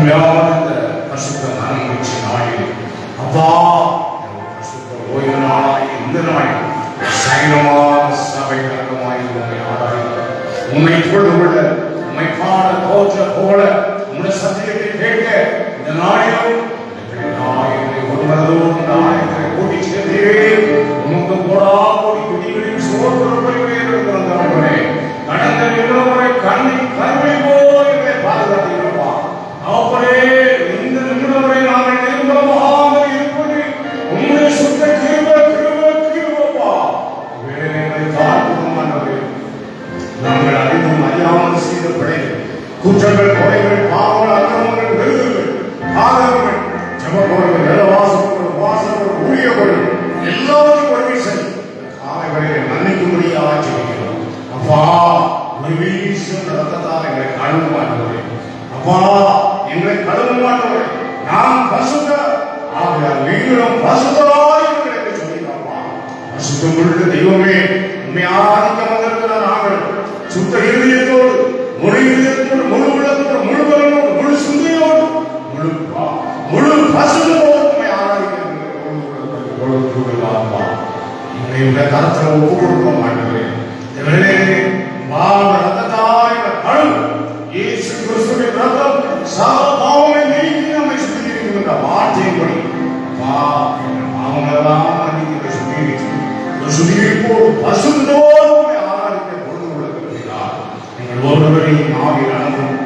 அருமையான இந்த பரிசுத்த மனமகிழ்ச்சி நாளில் அப்பா பரிசுத்த ஓய்வு நாளாய் இந்த நாளில் சைனமான சபை அங்கமாய் உண்மை ஆராய்ந்து உண்மை பொழுது கொள்ள உண்மை காண தோற்ற போல உன்னுடைய சத்தியத்தை கேட்க இந்த நாளிலும் ஒருவரதோடு நாயகரை கூட்டி சேர்ந்தீரே உமக்கு போடா கூடி குடிகளின் சோதனை கடந்த நிறுவனமுறை கண்ணின் கருவை போய் பாதுகாத்தீரப்பா அவரே இந்த நிறுவனமுறை நாங்கள் நிர்மலமாக இருப்பது உங்களுடைய சுத்த கிருபப்பா வேலைகளை காட்டுமானவரே நாங்கள் அறிந்தும் அறியாமல் செய்த பிழைகள் குற்றங்கள் கொலைகள் பாவங்கள் அக்கிரமங்கள் வெறுதல்கள் ஆதரவுகள் ஜபக்கோடுகள் வேதவாசங்கள் வாசங்கள் ஊழியர்கள் எல்லாத்தையும் ஒருமை செய் காலைகளை மன்னிக்கும்படியாக ஆட்சிக்கிறோம் அப்பா ஒரு வீசும் ரத்தத்தால் எங்களை கழுவ மாட்டவரே அப்பா எங்களை கழுவ மாட்டவரே நாம் பசுத்த ஆகையால் நீங்களும் பசுத்தராய் எங்களுக்கு சொல்லியிருப்பா பசுத்தமுள்ள தெய்வமே உண்மை ஆராதிக்க வந்திருக்கிற நாங்கள் சுத்த இருதயத்தோடு முழு இதயத்தோடு முழு உள்ளத்தோடு முழு பலனோடு முழு சிந்தையோடு முழு பசுத்தோடு உண்மை ஆராதிக்க எங்களுடைய கருத்தில் ஒப்பு கொடுக்க மாட்டேங்கிறேன் இயேசு கிறிஸ்துவின் ரத்தம் சகல பாவங்களை நீக்கி நம்மை சுத்திகரிக்கின்ற வார்த்தையின்படி பாவங்களெல்லாம் மன்னித்து சுத்திகரிப்போடு பசுத்தோடு ஆராதிக்க பொழுது கொள்ளுகிறார். நீங்கள் ஒருவரையும் ஆவியில் அனுப்பும்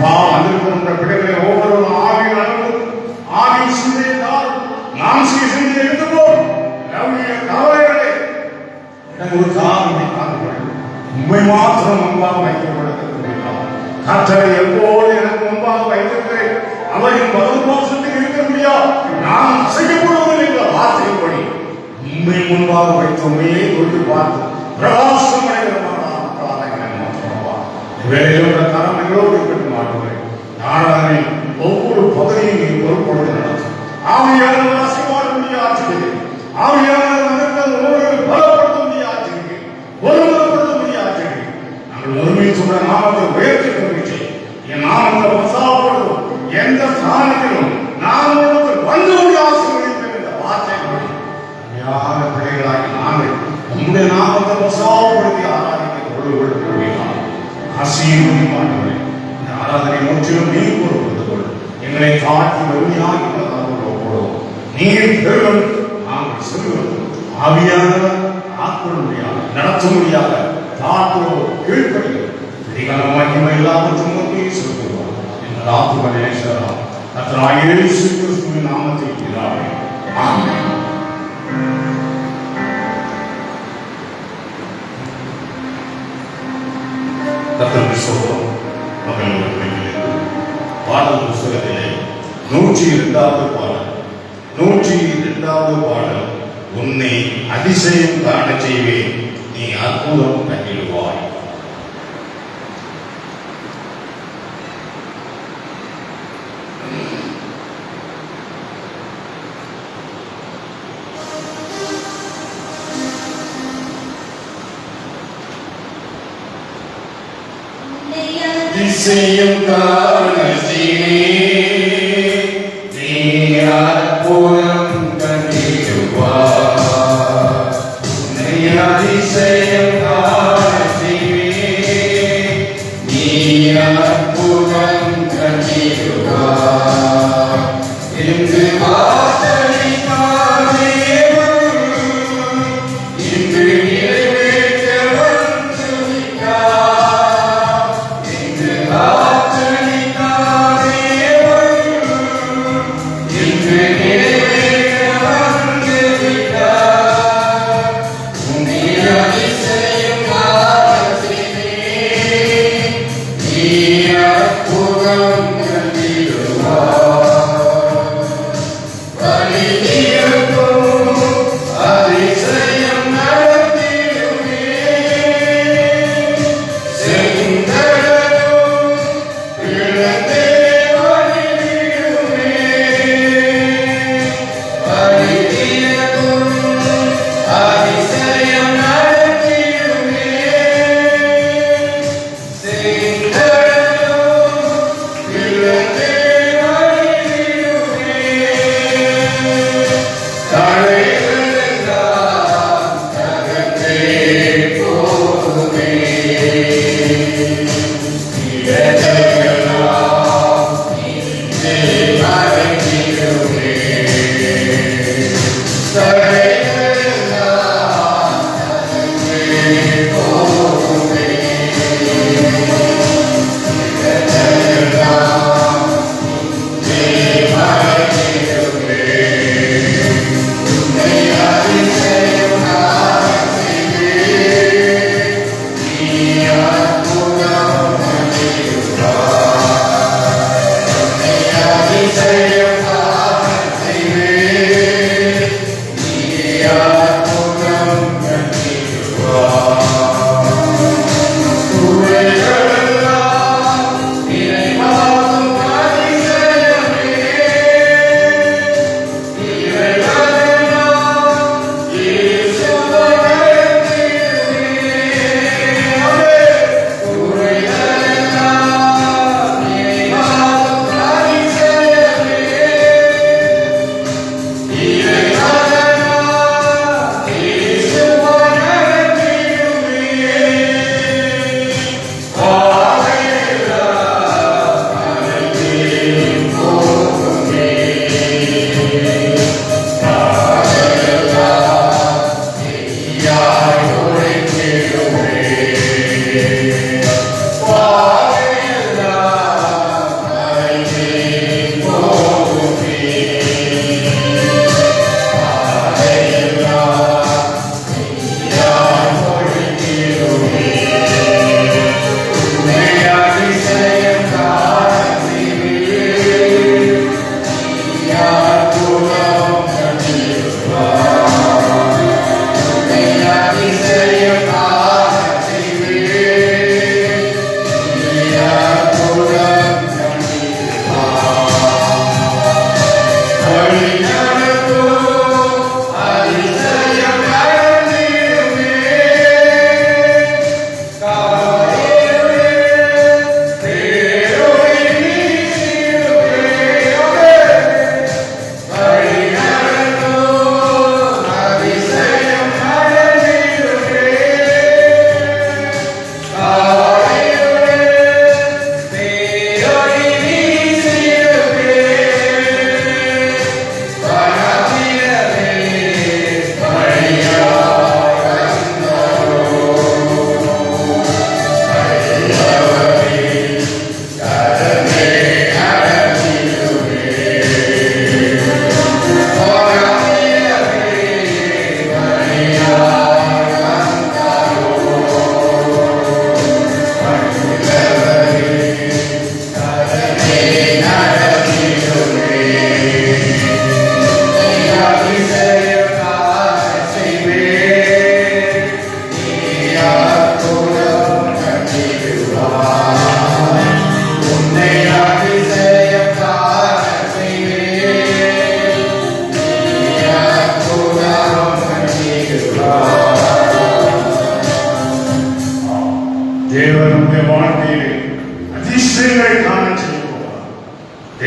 வந்திருக்கின்ற பிள்ளைகளை ஒவ்வொருவரும் ஆவியில் அனுப்பும் ஆவியின் சிந்தையினால் நாம் சிந்தையை எடுத்துப்போம் கவலைகளை ஒரு காரணத்தை காண்கிறேன் உண்மை மாத்திரம் முன்பாக வைக்கப்படுகிறார். கர்த்தரை எப்போது எனக்கு முன்பாக வைத்திருக்கிறேன் அவரின் மறுபாசத்தில் இருக்க முடியாது நான் அசைக்கப்படுவதில்லை என்ற வார்த்தையின்படி உண்மை முன்பாக வைத்தோமே கொண்டு பார்த்து பிரகாசம் வேலையோட காரணங்களோடு இருக்கட்டும் மாட்டுகிறேன். ஆராதனை ஒவ்வொரு பகுதியும் நீ பொறுப்பொழுது நடத்தும் ஆவியாளர் அசைவாட முடிய ஆட்சிக்கிறேன் ஆவியாளர் பலப்படுத்த முடிய ஆட்சிக்கிறேன் ஒருமுறைப்படுத்த முடிய ஆட்சிக்கிறேன். நாங்கள் ஒருமித்துள்ள நாமத்தை உயர்த்தி கொண்டு என் நாமத்தை மசாப்படுவோம் எந்த ஸ்தானத்திலும் நான் வந்து ஆசீர்வதிப்பேன் என்ற வார்த்தை அருமையான பிள்ளைகளாகி நாங்கள் உங்களுடைய நாமத்தை மசாப்படுத்தி ஆராதிக்க கொள்ளுகிறார். ஆசீர்வதிப்பார்கள் இந்த ஆராதனை முற்றிலும் நீ பொறுப்படுத்திக் எங்களை காட்டி வலிமையாக போடுவோம். நீர் பெருவன் நாங்கள் செல்வோம் ஆவியானவர் ஆட்கொள்ள முடியாது நடத்த முடியாது தாக்குவோம் கீழ்ப்படுகிறோம் அதிகாரமாக எல்லாவற்றும் நோக்கி செலுத்துவோம் எங்கள் ஆத்மநேசராம் கர்த்தராகிய இயேசு கிறிஸ்துவின் நாமத்தில் பிதாவே ஆமென். கர்த்தருக்கு ஸ்தோத்திரம். பாடல் புஸ்தகத்திலே 102வது பாடல் 102வது பாடல் உன்னை அதிசயம் காண செய்வேன் நீ அற்புதம் கண்டிடுவாய். அதிசயம் காண செய்வேன் நீ அற்புதம் கண்டிடுவாய். அதிசயம் காண செய்வேன் நீ அற்புதம் கண்டிடுவாய். என்று வாசலித்தார் தேவன் இன்று நிறைவேற்ற வந்து விட்டார். என்று வாசலித்தார் தேவன் இன்று நிறைவேற்ற வந்து விட்டார். அதிசயம் காண செய்வேன் நீ அற்புதம் கண்டிடுவாய். Sing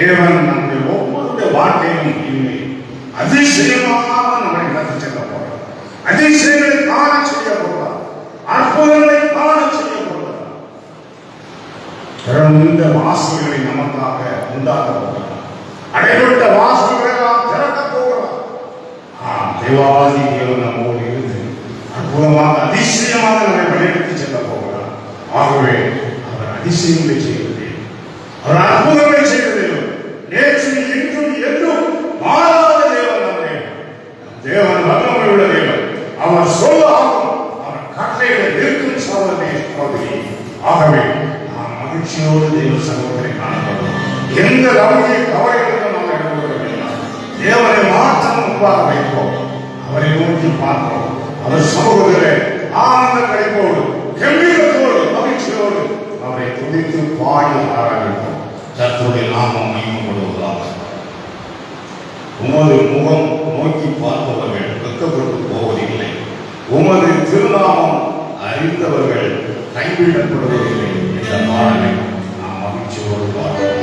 தேவன் நம்முடைய ஒவ்வொரு வாழ்க்கையிலும் இல்லை அதிசயமாக நம்மை நடத்தி செல்ல போகிறார். அதிசயங்களை காண செய்ய போகிறார். அற்புதங்களை காண செய்ய போகிறார். திறந்த வாசல்களை நமக்காக உண்டாக்க போகிறார். அடைபட்ட வாசல்களை நாம் திறக்க போகிறார். தேவாதி தேவன் நம்மோடு இருந்து அற்புதமாக அதிசயமாக நம்மை வழிநடத்தி செல்ல போகிறார். ஆகவே அவர் அதிசயங்களை செய்வது, அவர் அற்புதங்களை செய்வது நேற்று இன்றும் என்றும் மாறாத தேவன். நம்மை தேவன் வல்லமை உள்ள தேவன். அவர் சொல்லாகும், அவர் கட்டளைகளை நிற்கும் சகோதரி. ஆகவே நாம் மகிழ்ச்சியோடு தேவ சகோதரை காணப்படும். எந்த லௌகிக கவலைகளுக்கும் நாம் இடம்பெற வேண்டாம். தேவனை மாற்றம் முன்பாக வைப்போம். அவரை நோக்கி பார்ப்போம். அவர் சமூகத்திலே ஆனந்த கழிப்போடு கம்பீரத்தோடு மகிழ்ச்சியோடு அவரை துதித்து பாடி ஆராதிப்போம். கர்த்தருடைய நாமம் மகிமைப்படுவதாக. உமது முகம் நோக்கி பார்ப்பவர்கள் வெட்கப்பட்டு போவதில்லை. உமது திருநாமம் அறிந்தவர்கள் கைவிடப்படுவதில்லை என்ற பாடலை நாம் மகிழ்ச்சியோடு பார்ப்போம்.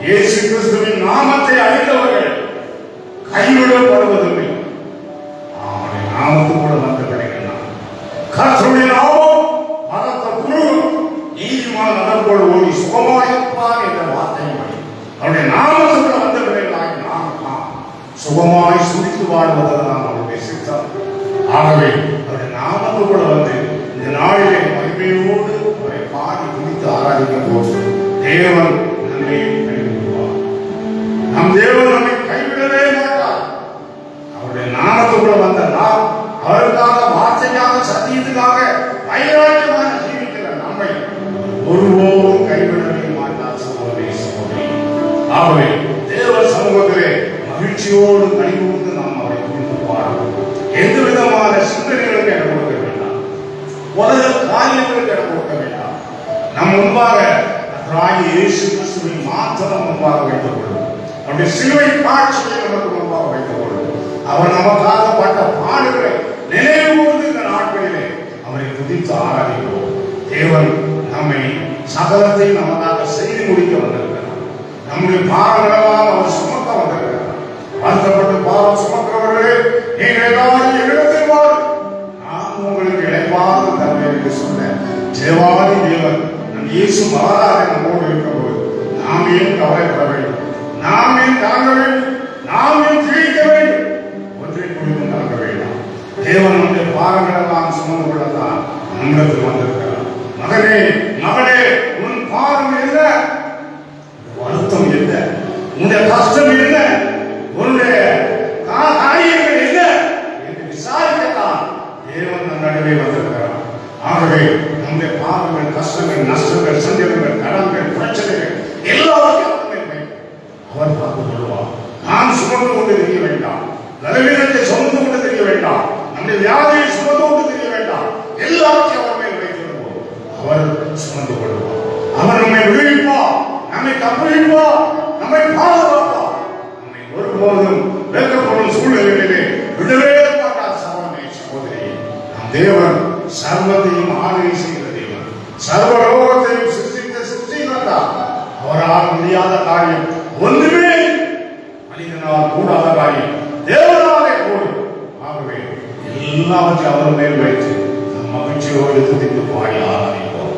இயேசு கிறிஸ்துவின் நாமத்தை அறிந்தவர்கள் கைவிடப்படுவதில்லை. அவருடைய நாமத்துக்குள்ள வந்து கிடைக்கிறார். கர்த்தருடைய நாமம் பலத்த புழு, நீதிமான் அதற்குள் ஓடி சுகமாயிருப்பார் என்ற வார்த்தைப்படி அவருடைய நாமத்துக்குள்ள வந்தவர்களாய் நாம் சுகமாய் சுடித்து வாழ்வதுதான் அவருடைய சித்தம். ஆகவே அவருடைய நாமத்துக்குள்ள வந்து இந்த நாளிலே மகிமையோடு அவரை பாடி துதித்து ஆராதிக்கும் போது தேவன் நம்மையும் கைவிடுவார். நம் தேவன் நம்மை கைவிடவே மாட்டார். அவருடைய நாமத்துக்குள்ள வந்த நாம் அவருக்காக வார்த்தைக்காக சத்தியத்துக்காக வைராக்கியமாக ஜீவிக்கிற நம்மை ஒருபோதும் கைவிடவே மாட்டார். சகோதரி சகோதரி, ஆகவே தேவ சமூகத்திலே மகிழ்ச்சியோடு கனிவுந்து நாம் அவரை குறித்து பாடுவோம். எந்த விதமான சிந்தனைகளுக்கு இடம் கொடுக்க வேண்டாம், உலக காரியங்களுக்கு இடம் கொடுக்க வேண்டாம். நம் முன்பாக இயேசு கிறிஸ்துவின் மாத்திரம் முன்பாக வைத்துக் கொள்வோம். அவருடைய சிலுவை காட்சியை நமக்கு முன்பாக வைத்துக் கொள்வோம். அவர் நமக்காக பட்ட பாடுகளை நினைவு கூர்ந்து இந்த நாட்களிலே அவரை துதித்து ஆராதிப்போம். தேவன் நம்மை சகலத்தை நமக்காக செய்து முடிக்க வந்திருக்கிறார். நம்முடைய பாவங்களெல்லாம் அவர் சுமக்க வந்திருக்கிறார். வருத்தப்பட்டு பாவம் சுமக்கிறவர்களே, நீங்கள் எல்லாரும் இடத்தில் வாருங்கள், நான் உங்களுக்கு இளைப்பாக தருவேன் என்று சொன்ன தேவாதி தேவன் நம் இயேசு மகாராஜ நம்மோடு இருக்கும்போது நாம் ஏன் கவலைப்பட வேண்டும்? நாம் ஏன் தாங்க வேண்டும்? நாம் ஏன் ஜெயிக்க வேண்டும்? ஒன்றை குறித்து தாங்க வேண்டாம். தேவன் நம்முடைய பாவங்களெல்லாம் சுமந்து கொள்ளத்தான் நம்மிடத்தில் வந்திருக்கிறார். மகனே மகளே, உன் பாவம் என்ன? வருத்தம் என்ன? உன்னுடைய கஷ்டம் என்ன? உன்னுடைய காரியங்கள் என்ன என்று விசாரிக்கத்தான் தேவன் நம் நடுவே வந்திருக்கிறார். ஆகவே நம்முடைய பாவங்கள், கஷ்டங்கள், நஷ்டங்கள், சந்தேகங்கள், கடன்கள், பிரச்சனைகள் எல்லாவற்றையும் அவர் பார்த்துக் கொள்வார். நாம் சுமந்து கொண்டு தெரிய வேண்டாம், பலவீனத்தை சுமந்து கொண்டு தெரிய வேண்டாம், நம்முடைய வியாதியை சுமந்து கொண்டு தெரிய வேண்டாம். எல்லாவற்றையும் அவர் மேல் வைத்திருப்போம். அவர் சுமந்து கொள்வார். அவர் நம்மை விடுவிப்பார், நம்மை தப்புவிப்பார், நம்மை பாதுகாப்பார். நம்மை ஒருபோதும் வெட்கப்படும் சூழ்நிலைகளிலே விடவே மாட்டார். சகோதரி சகோதரி, நம் தேவன் சர்வத்தையும் ஆளுகை செய்கிற தேவன், சர்வலோகத்தையும் சிருஷ்டித்தார். அவரால் முடியாத காரியம் ஒன்றுமே, மனிதனால் கூடாத காரியம் தேவனாலே கூடும். ஆகவே எல்லாவற்றையும் அவர் மேல் வைத்து நம் மகிழ்ச்சியோடு துதித்து பாடி ஆராதிப்போம்.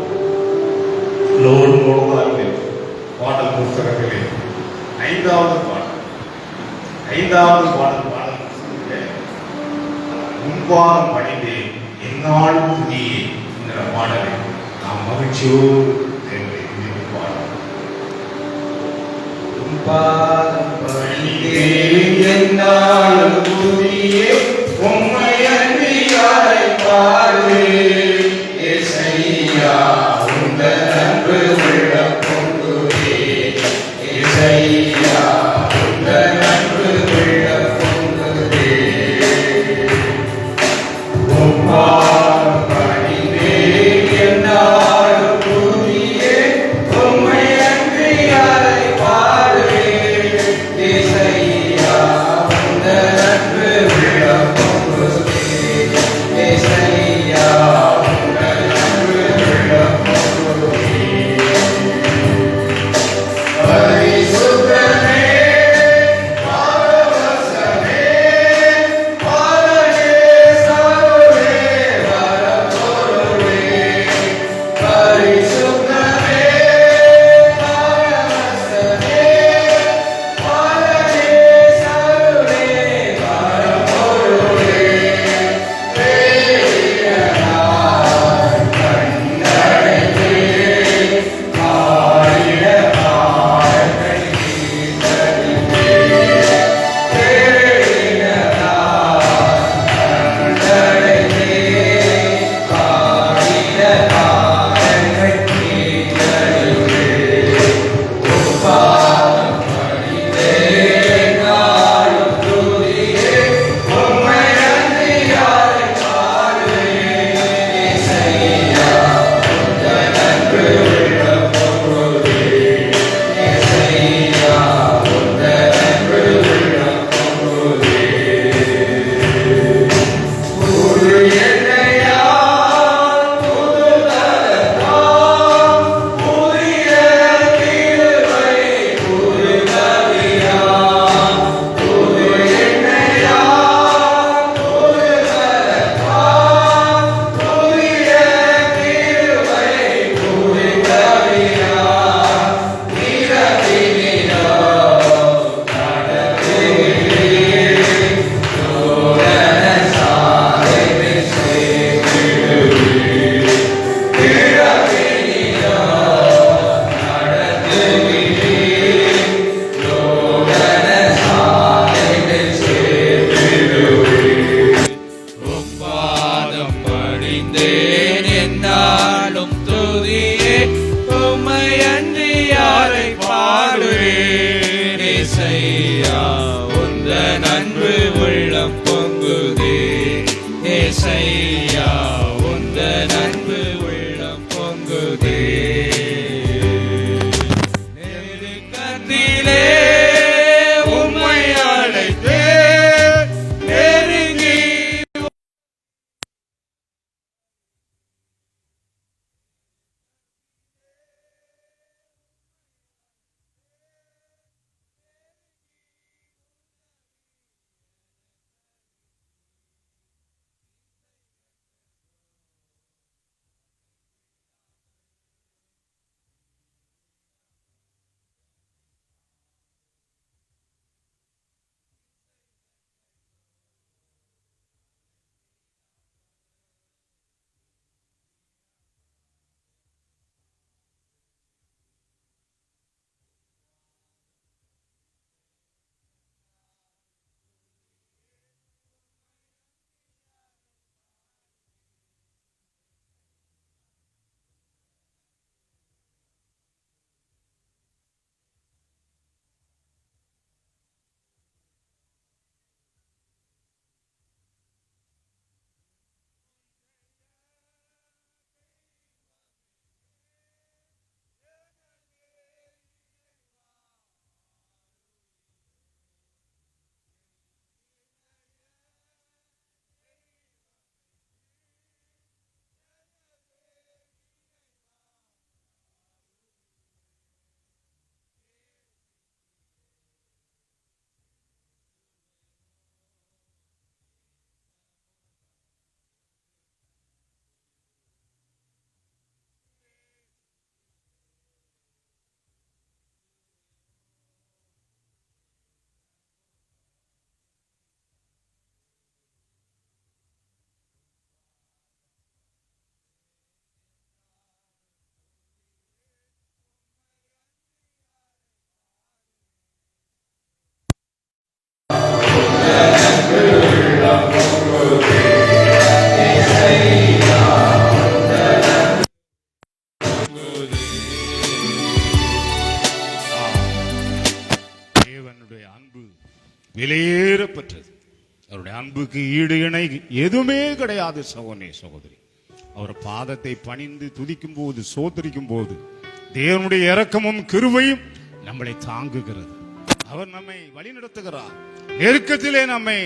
பாடல் புத்தகத்திலே 5வது பாடல் முன்பாரம் படித்து எந்நாளும் துதியே என்கிற பாடலை நாம் மகிழ்ச்சியோடு தேவனை துதித்து பாடுவோம். முன்பாரம் படித்தே எந்நாளும் துதியே, உம்மை அன்றி யாரை பாடுவேன்? இயேசையா உந்தன் அன்பு உள்ள பொங்குதே, இயேசையா உந்தன் அன்பு உள்ள பொங்குதே. முன்பாரம் படித்தே எந்நாளும் துதியே, உம்மை அன்றி யாரை பாடுவேன்? இயேசையா உந்தன் அன்பு உள்ள பொங்குதே, இயேசையா உந்தன் அன்பு உள்ள பொங்குதே. பரிசுத்தமே ஏசையா உந்தன் அன்பு உள்ளம் பொங்குதே. ஏசையா உந்தன் அன்பு உள்ளம் பொங்குதே. நெருக்கத்திலே உம்மை அழைத்தே நெருங்கி விலையேறப்பட்டது. அவருடைய அன்புக்கு ஈடு இணை எதுவுமே கிடையாது. சகோதரனே சகோதரி, அவர் பாதத்தை பணிந்து துதிக்கும் போது, சோதரிக்கும் போது தேவனுடைய இரக்கமும் கிருபையும் நம்மளை தாங்குகிறது. அவர் நம்மை வழிநடத்துகிறார். நெருக்கத்திலே நம்மை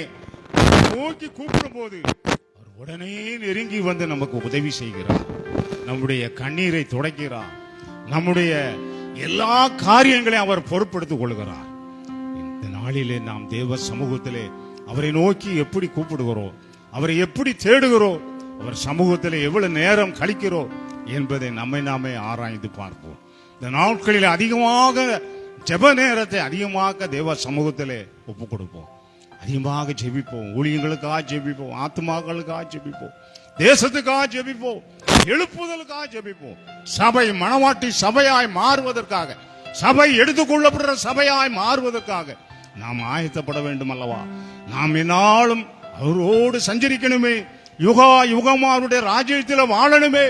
நோக்கி கூப்பிடும் போது அவர் உடனே நெருங்கி வந்து நமக்கு உதவி செய்கிறார். நம்முடைய கண்ணீரை துடைக்கிறார். நம்முடைய எல்லா காரியங்களையும் அவர் பொறுப்படுத்திக் கொள்கிறார். இந்த நாளிலே நாம் தேவ சமூகத்திலே அவரை நோக்கி எப்படி கூப்பிடுகிறோம், அவரை எப்படி தேடுகிறோம், அவர் சமூகத்திலே எவ்வளவு நேரம் கழிக்கிறோம் என்பதை நம்மை நாமே ஆராய்ந்து பார்ப்போம். இந்த நாட்களில் அதிகமாக ஜெப நேரத்தை அதிகமாக தேவ சமூகத்திலே ஒப்புக் கொடுப்போம். அதிகமாக ஜெபிப்போம். ஊழியங்களுக்காக ஜெபிப்போம், ஆத்மாக்களுக்காக ஜெபிப்போம், தேசத்துக்காக ஜெபிப்போம், எழுப்புதலுக்காக ஜெபிப்போம். சபை மணவாட்டி சபையாய் மாறுவதற்காக, சபை எடுத்துக்கொள்ளப்படுற சபையாய் மாறுவதற்காக நாம் ஆயத்தப்பட வேண்டும் அல்லவா? நாம் என்னாலும் அவரோடு சஞ்சரிக்கணுமே. யுகா யுகமா அவருடைய ராஜ்யத்தில் வாழணுமே.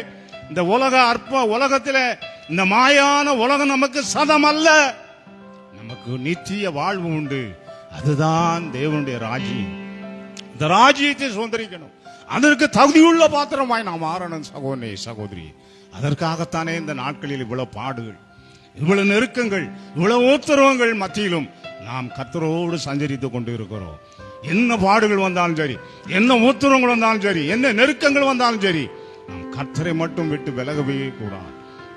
இந்த உலக அற்ப உலகத்தில இந்த மாயான உலகம் நமக்கு சதம் அல்ல. நமக்கு நித்திய வாழ்வு உண்டு. அதுதான் தேவனுடைய ராஜ்யம். இந்த ராஜ்யத்தை சுதந்திரிக்கணும். அதற்கு தகுதியுள்ள பாத்திரமாய் நாம் மாறணும். சகோதரனே சகோதரி, அதற்காகத்தானே இந்த நாட்களில் இவ்வளவு பாடுகள், இவ்வளவு நெருக்கங்கள், இவ்வளவு உத்தரவுகள் மத்தியிலும் நாம் கர்த்தரோடு சஞ்சரித்துக் கொண்டு இருக்கிறோம். என்ன பாடுகள் வந்தாலும் சரி, என்ன உத்தரவுகள் வந்தாலும் சரி, என்ன நெருக்கங்கள் வந்தாலும் சரி, நாம் கர்த்தரை மட்டும் விட்டு விலகவே கூடாது.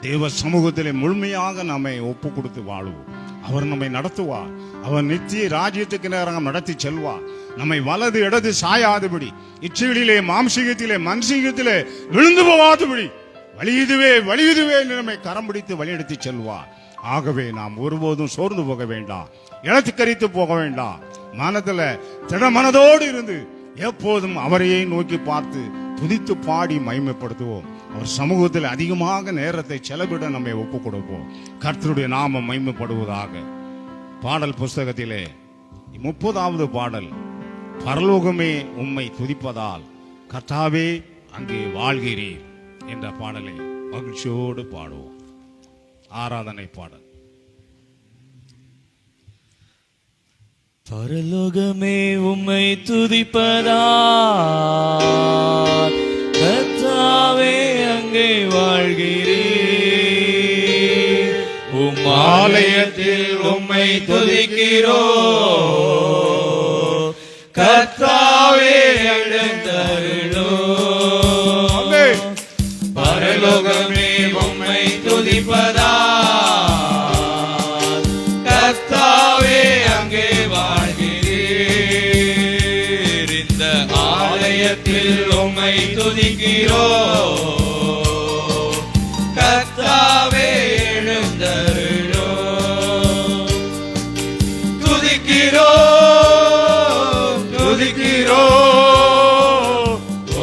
தேவ சமூகத்திலே முழுமையாக நம்மை ஒப்பு கொடுத்து வாழுவோம். அவர் நம்மை நடத்துவார். அவர் நித்திய ராஜ்யத்துக்கு நேராக நடத்தி செல்வார். நம்மை வலது இடது சாயாதபடி, இச்சைகளிலே மாம்சீகத்திலே மன்சீகத்திலே விழுந்து போகாதபடி வலியுதுவே வலியுதுவே நம்மை கரம் பிடித்து வழிநடத்தி செல்வார். ஆகவே நாம் ஒருபோதும் சோர்ந்து போக வேண்டாம், இழத்து கரித்து போக வேண்டாம். மனத்துல திட மனதோடு இருந்து எப்போதும் அவரையே நோக்கி பார்த்து துதித்து பாடி மகிமைப்படுத்துவோம். அவர் சமூகத்தில் அதிகமாக நேரத்தை செலவிட நம்மை ஒப்புக் கொடுப்போம். கர்த்தருடைய நாமம் மகிமைப்படுவதாக. பாடல் புஸ்தகத்திலே 30வது பாடல், பரலோகமே உம்மை துதிப்பதால் கர்த்தாவே அங்கே வாழ்கிறீர் என்ற பாடலை மகிழ்ச்சியோடு பாடுவோம். ஆராதனை பாடல். பரலோகமே உம்மை துதிப்பதா, கர்த்தாவே அங்கே வாழ்கிறீர். உம் ஆலயத்தில் உம்மை துதிக்கிறோ, கர்த்தாவே எழுந்தருளோ. பரலோகமே உம்மை துதிப்பதா, கர்த்தாவே அங்கே வாழ்கிறீர். இந்த ஆலயத்தில் உம்மை துதிக்கிறோ, கர்த்தாவே எழுந்தருளோ. துதிக்கிறோ துதிக்கிறோ,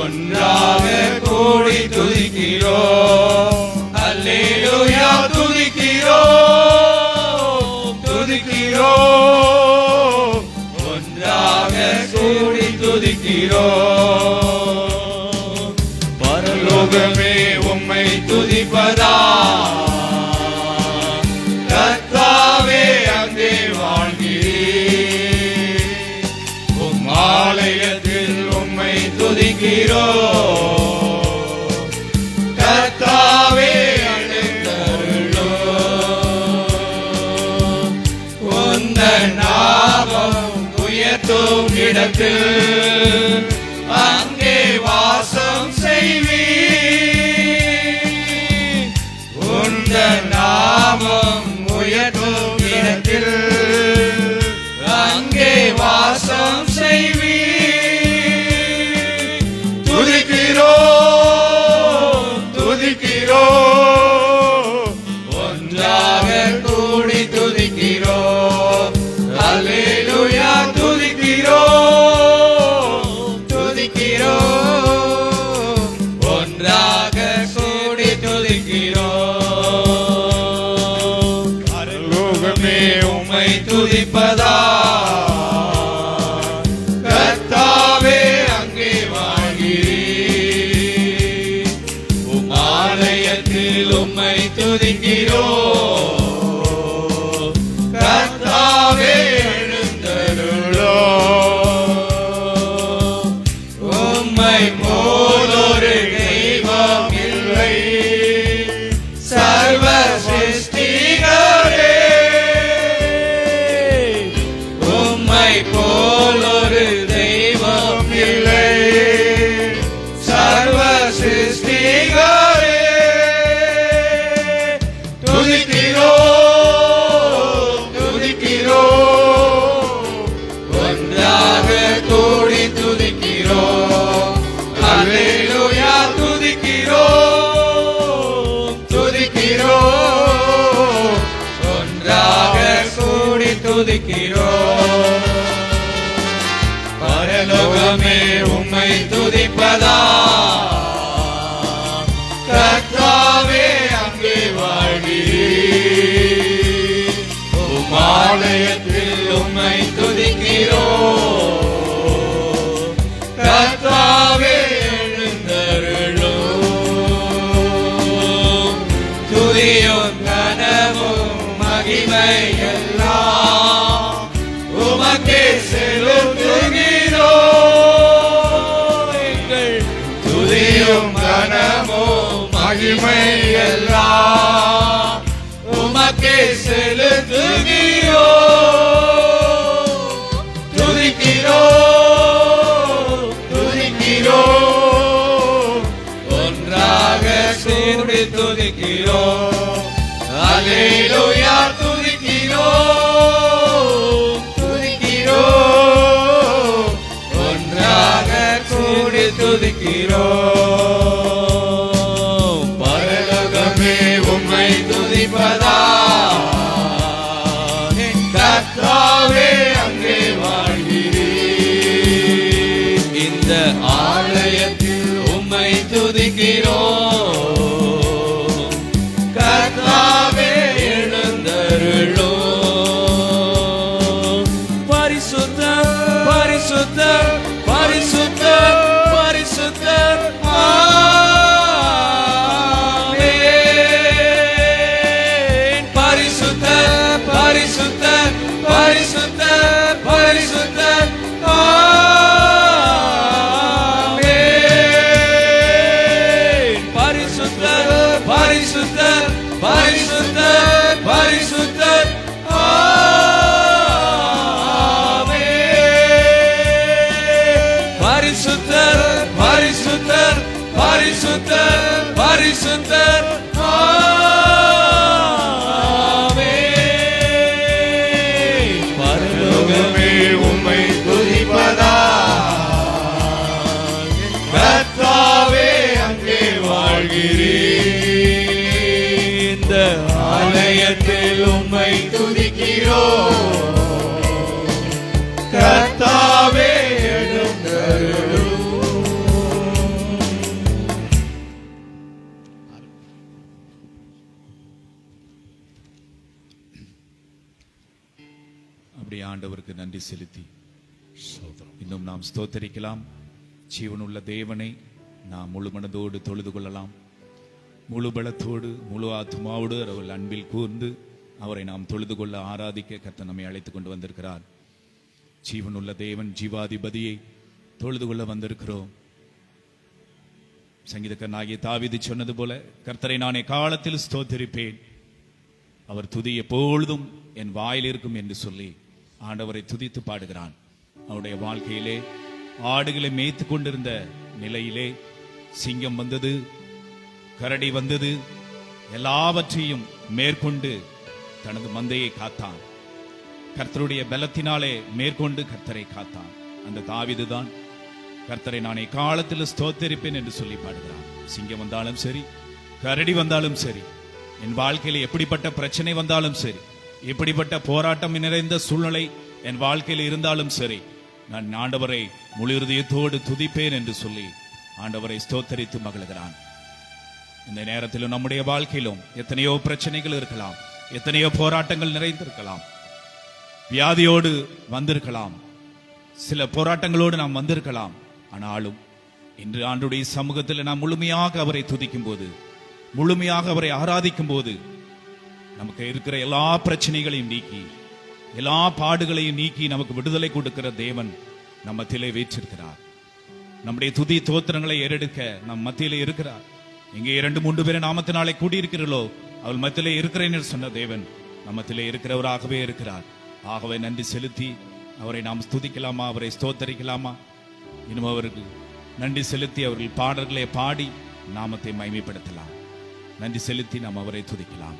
ஒன்றாக கூடி துதிக்கிறோ. அல்லேலூயா துதிக்கிறோ துதிக்கிறோ, ஒன்றாக கூடி துதிக்கிறோ. பரலோகமே உம்மை துதிப்பதா, கர்த்தாவே அங்கே வாழ்கிறீர். உம் ஆலயத்தில் உம்மை துதிக்கிறோ, கர்த்தாவே எழுந்தருளோ. உந்தன் நாமம் உயர்த்தும் இடத்தில் அங்கே வாசம் செய்வீர். உந்தன் நாமம் உயர்த்தும் இடத்தில் அங்கே வாசம் செய்வீர். துதிக்கிறோ துதிக்கிறோ, ஒன்றாக கூடி துதிக்கிறோ. அல்லேலூயா துதிக்கிறோ துதிக்கிறோ, ஒன்றாக கூடி துதிக்கிறோ. பரலோகமே உம்மை துதிப்பதா, கர்த்தாவே அங்கே வாழ்கிறீர். உம் ஆலயத்தில் உம்மை துதிக்கிறோ, கர்த்தாவே எழுந்தருளோ. உம்மை போலொரு தெய்வம் இல்லை, சர்வ சிருஷ்டிகரே. உம்மை போலொரு தெய்வம் இல்லை, சர்வ சிருஷ்டிகரே. துதிக்கிறோ துதிக்கிறோ, ஒன்றாக கூடி துதிக்கிறோ. அல்லேலூயா துதிக்கிறோ துதிக்கிறோ, ஒன்றாக கூடி துதிக்கிறோ. பரலோகமே உம்மை துதிப்பதா, கர்த்தாவே அங்கே வாழ்கிறீர். உம் ஆலயத்தில் உம்மை துதிக்கிறோ, கர்த்தாவே எழுந்தருளோ. துதியும் கனமும் மகிமை எல்லாம் உமக்கே செலுத்துகிறோ. எங்கள் துதியும் கனமும் மகிமை எல்லாம் உமக்கே செலுத்துகிறோ. துதிக்கிறோ துதிக்கிறோ, ஒன்றாக கூடி துதிக்கிறோ. அல்லேலூயா துதிக்கிறோ துதிக்கிறோ, ஒன்றாக கூடி துதிக்கிறோ. பரலோகமே உம்மை துதிப்பதா, கர்த்தாவே அங்கே வாழ்கிறீர். இந்த ஆலயத்தில் உம்மை துதிக்கிறோ, கர்த்தாவே எழுந்தருளோ. பரிசுத்தர் பரிசுத்தர் பரிசுத்தர் பரிசுத்தர், ஆமென். பரிசுத்தர் பரிசுத்தர் பரிசுத்தர் பரிசுத்தர் பரிசுத்தர் பரிசுத்தர் பரிசுத்தர் பரலோகமே உம்மை துதிப்பதா, கர்த்தாவே அங்கே வாழ்கிறீர். இந்த ஆலயத்தில் உம்மை துதிக்கிறோம், கர்த்தாவே எழுந்தருளும். அப்படி ஆண்டவருக்கு நன்றி செலுத்தி இன்னும் நாம் ஸ்தோத்தரிக்கலாம். ஜீவனுள்ள தேவனை நாம் முழு மனதோடு தொழுது கொள்ளலாம். முழு பலத்தோடு முழு ஆத்மாவோடு அவர் அன்பில் கூர்ந்து அவரை நாம் தொழுது கொள்ள ஆராதிக்க கர்த்தர் நம்மை அழைத்துக் கொண்டு வந்திருக்கிறார். ஜீவனுள்ள தேவன் ஜீவாதிபதியை தொழுது கொள்ள வந்திருக்கிறோம். சங்கீதக்காரனாகிய தாவீது சொன்னது போல, கர்த்தரை நான் எக்காலத்தில் ஸ்தோத்தரிப்பேன், அவர் துதி எப்பொழுதும் என் வாயில் இருக்கும் என்று சொல்லி ஆண்டவரை துதித்து பாடுகிறான். அவருடைய வாழ்க்கையிலே ஆடுகளை மேய்த்து கொண்டிருந்த நிலையிலே சிங்கம் வந்தது, கரடி வந்தது, எல்லாவற்றையும் மேற்கொண்டு தனது மந்தையை காத்தான். கர்த்தருடைய பலத்தினாலே மேற்கொண்டு கர்த்தரை காத்தான். அந்த தாவீதுதான் கர்த்தரை நான் எக்காலத்தில் ஸ்தோத்தரிப்பேன் என்று சொல்லி பாடுகிறான். சிங்கம் வந்தாலும் சரி, கரடி வந்தாலும் சரி, என் வாழ்க்கையில் எப்படிப்பட்ட பிரச்சனை வந்தாலும் சரி, எப்படிப்பட்ட போராட்டம் நிறைந்த சூழ்நிலை என் வாழ்க்கையில் இருந்தாலும் சரி, நான் ஆண்டவரை முழு இருதயத்தோடு துதிப்பேன் என்று சொல்லி ஆண்டவரை ஸ்தோத்தரித்து மகிழ்கிறான். இந்த நேரத்திலும் நம்முடைய வாழ்க்கையிலும் எத்தனையோ பிரச்சனைகள் இருக்கலாம், எத்தனையோ போராட்டங்கள் நிறைந்திருக்கலாம், வியாதியோடு வந்திருக்கலாம், சில போராட்டங்களோடு நாம் வந்திருக்கலாம். ஆனாலும் இன்று ஆண்டுடைய சமூகத்தில் நாம் முழுமையாக அவரை துதிக்கும் போது, முழுமையாக அவரை ஆராதிக்கும் போது, நமக்கு இருக்கிற எல்லா பிரச்சனைகளையும் நீக்கி, எல்லா பாடுகளையும் நீக்கி நமக்கு விடுதலை கொடுக்கிற தேவன் நம் மத்தியிலே வீற்றிருக்கிறார். நம்முடைய துதி தோத்திரங்களை ஏறெடுக்க நம் மத்தியிலே இருக்கிறார். இங்கே 2-3 பேரை நாமத்தினாலே கூடியிருக்கிறீர்களோ அவள் மத்தியிலே இருக்கிறேன் என்று சொன்ன தேவன் நம் மத்தியிலே இருக்கிறவராகவே இருக்கிறார். ஆகவே நன்றி செலுத்தி அவரை நாம் ஸ்துதிக்கலாமா, அவரை ஸ்தோத்தரிக்கலாமா? இன்னும் அவருக்கு நன்றி செலுத்தி அவர்கள் பாடல்களை பாடி நாமத்தை மகிமைப்படுத்தலாம். நன்றி செலுத்தி நாம் அவரை துதிக்கலாம்.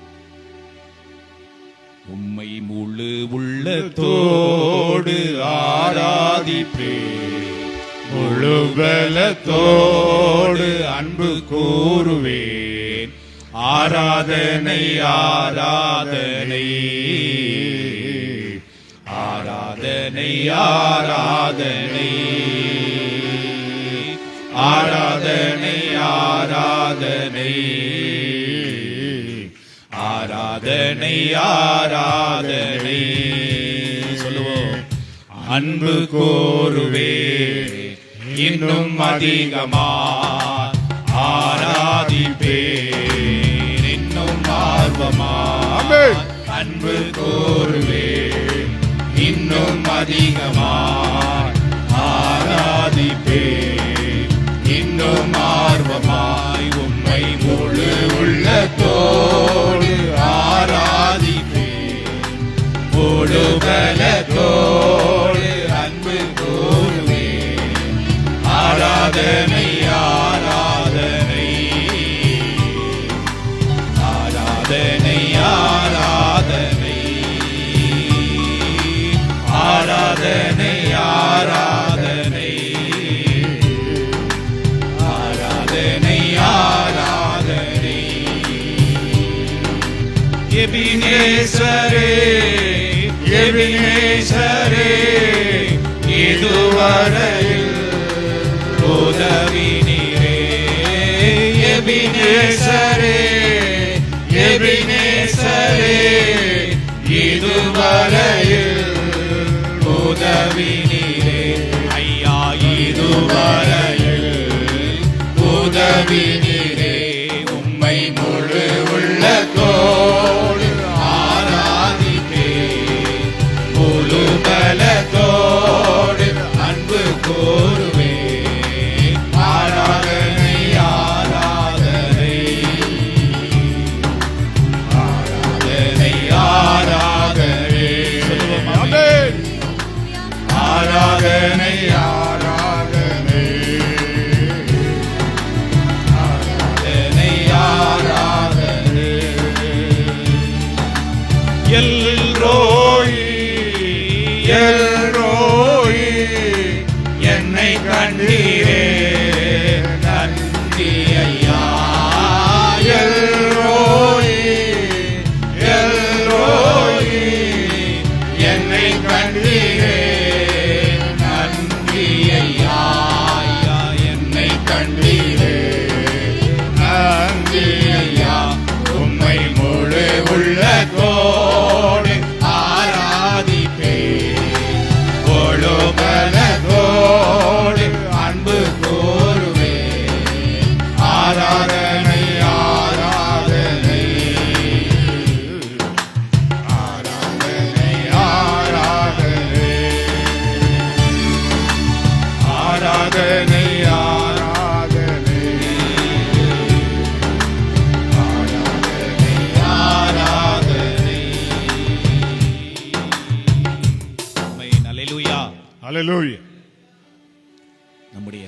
உம்மை முழு உள்ளத்தோடு ஆராதிப்பேன், முழு பலத்தோடு அன்பு கூறுவேன். ஆராதனை ஆராதனை ஆராதனை ஆராதனை ஆராதனை ஆராதனை ஆராதனை ஆராதனை சொல்லுவோம். அன்பு கூறுவே இன்னும் அதிகமா ஆராதிப்பேன், இன்னும் ஆர்வமா அன்பு கூறுவே இன்னும் அதிகமா ஆராதிப்பேன், இன்னும் ஆர்வமாய் உம்மை முழு உள்ளத்தோடு ஆராதிப்பேன், முழு பலத்தோடு அன்பு கூறுவேன். ஆராதனை ஆராதனை ஆராதனை ஆராதனை ஆராதனை ஆராதனை ஆராதனை ஆராதனை. எபினேசரே எபினேசரே இதுவரையில் உதவி நீரே. எபினேசரே எபினேசரே இதுவரையில் உதவி நீரே. ஐயா இதுவரையில் உதவி நீரே. உம்மை முழு உள்ளத்தோடு ஆராதிப்பேன், முழு பலத்தோடு அன்பு கூறுவேன். ஆராதனை ஆராதனை ஆராதனை ஆராதனை ஆராதனை ஆராதனை எல்ரோயி என்னை கண்டீரே நன்றி ஐயா எல்ரோயி எல்ரோயி என்னை கண்டீரே நன்றி ஐயா என்னை கண்டீரே நன்றி ஐயா உம்மை முழு உள்ளத்தோடு ஆராதிப்பேன் முழு பலத்தோடு அன்பு கூறுவேன் ஆராதனை ஆராதனை ஆராதனை ஆராதனை ஆராதனை ஆராதனை ஆராதனை ஆமென். அல்லேலூயா. ஹல்லேலூயா நம்முடைய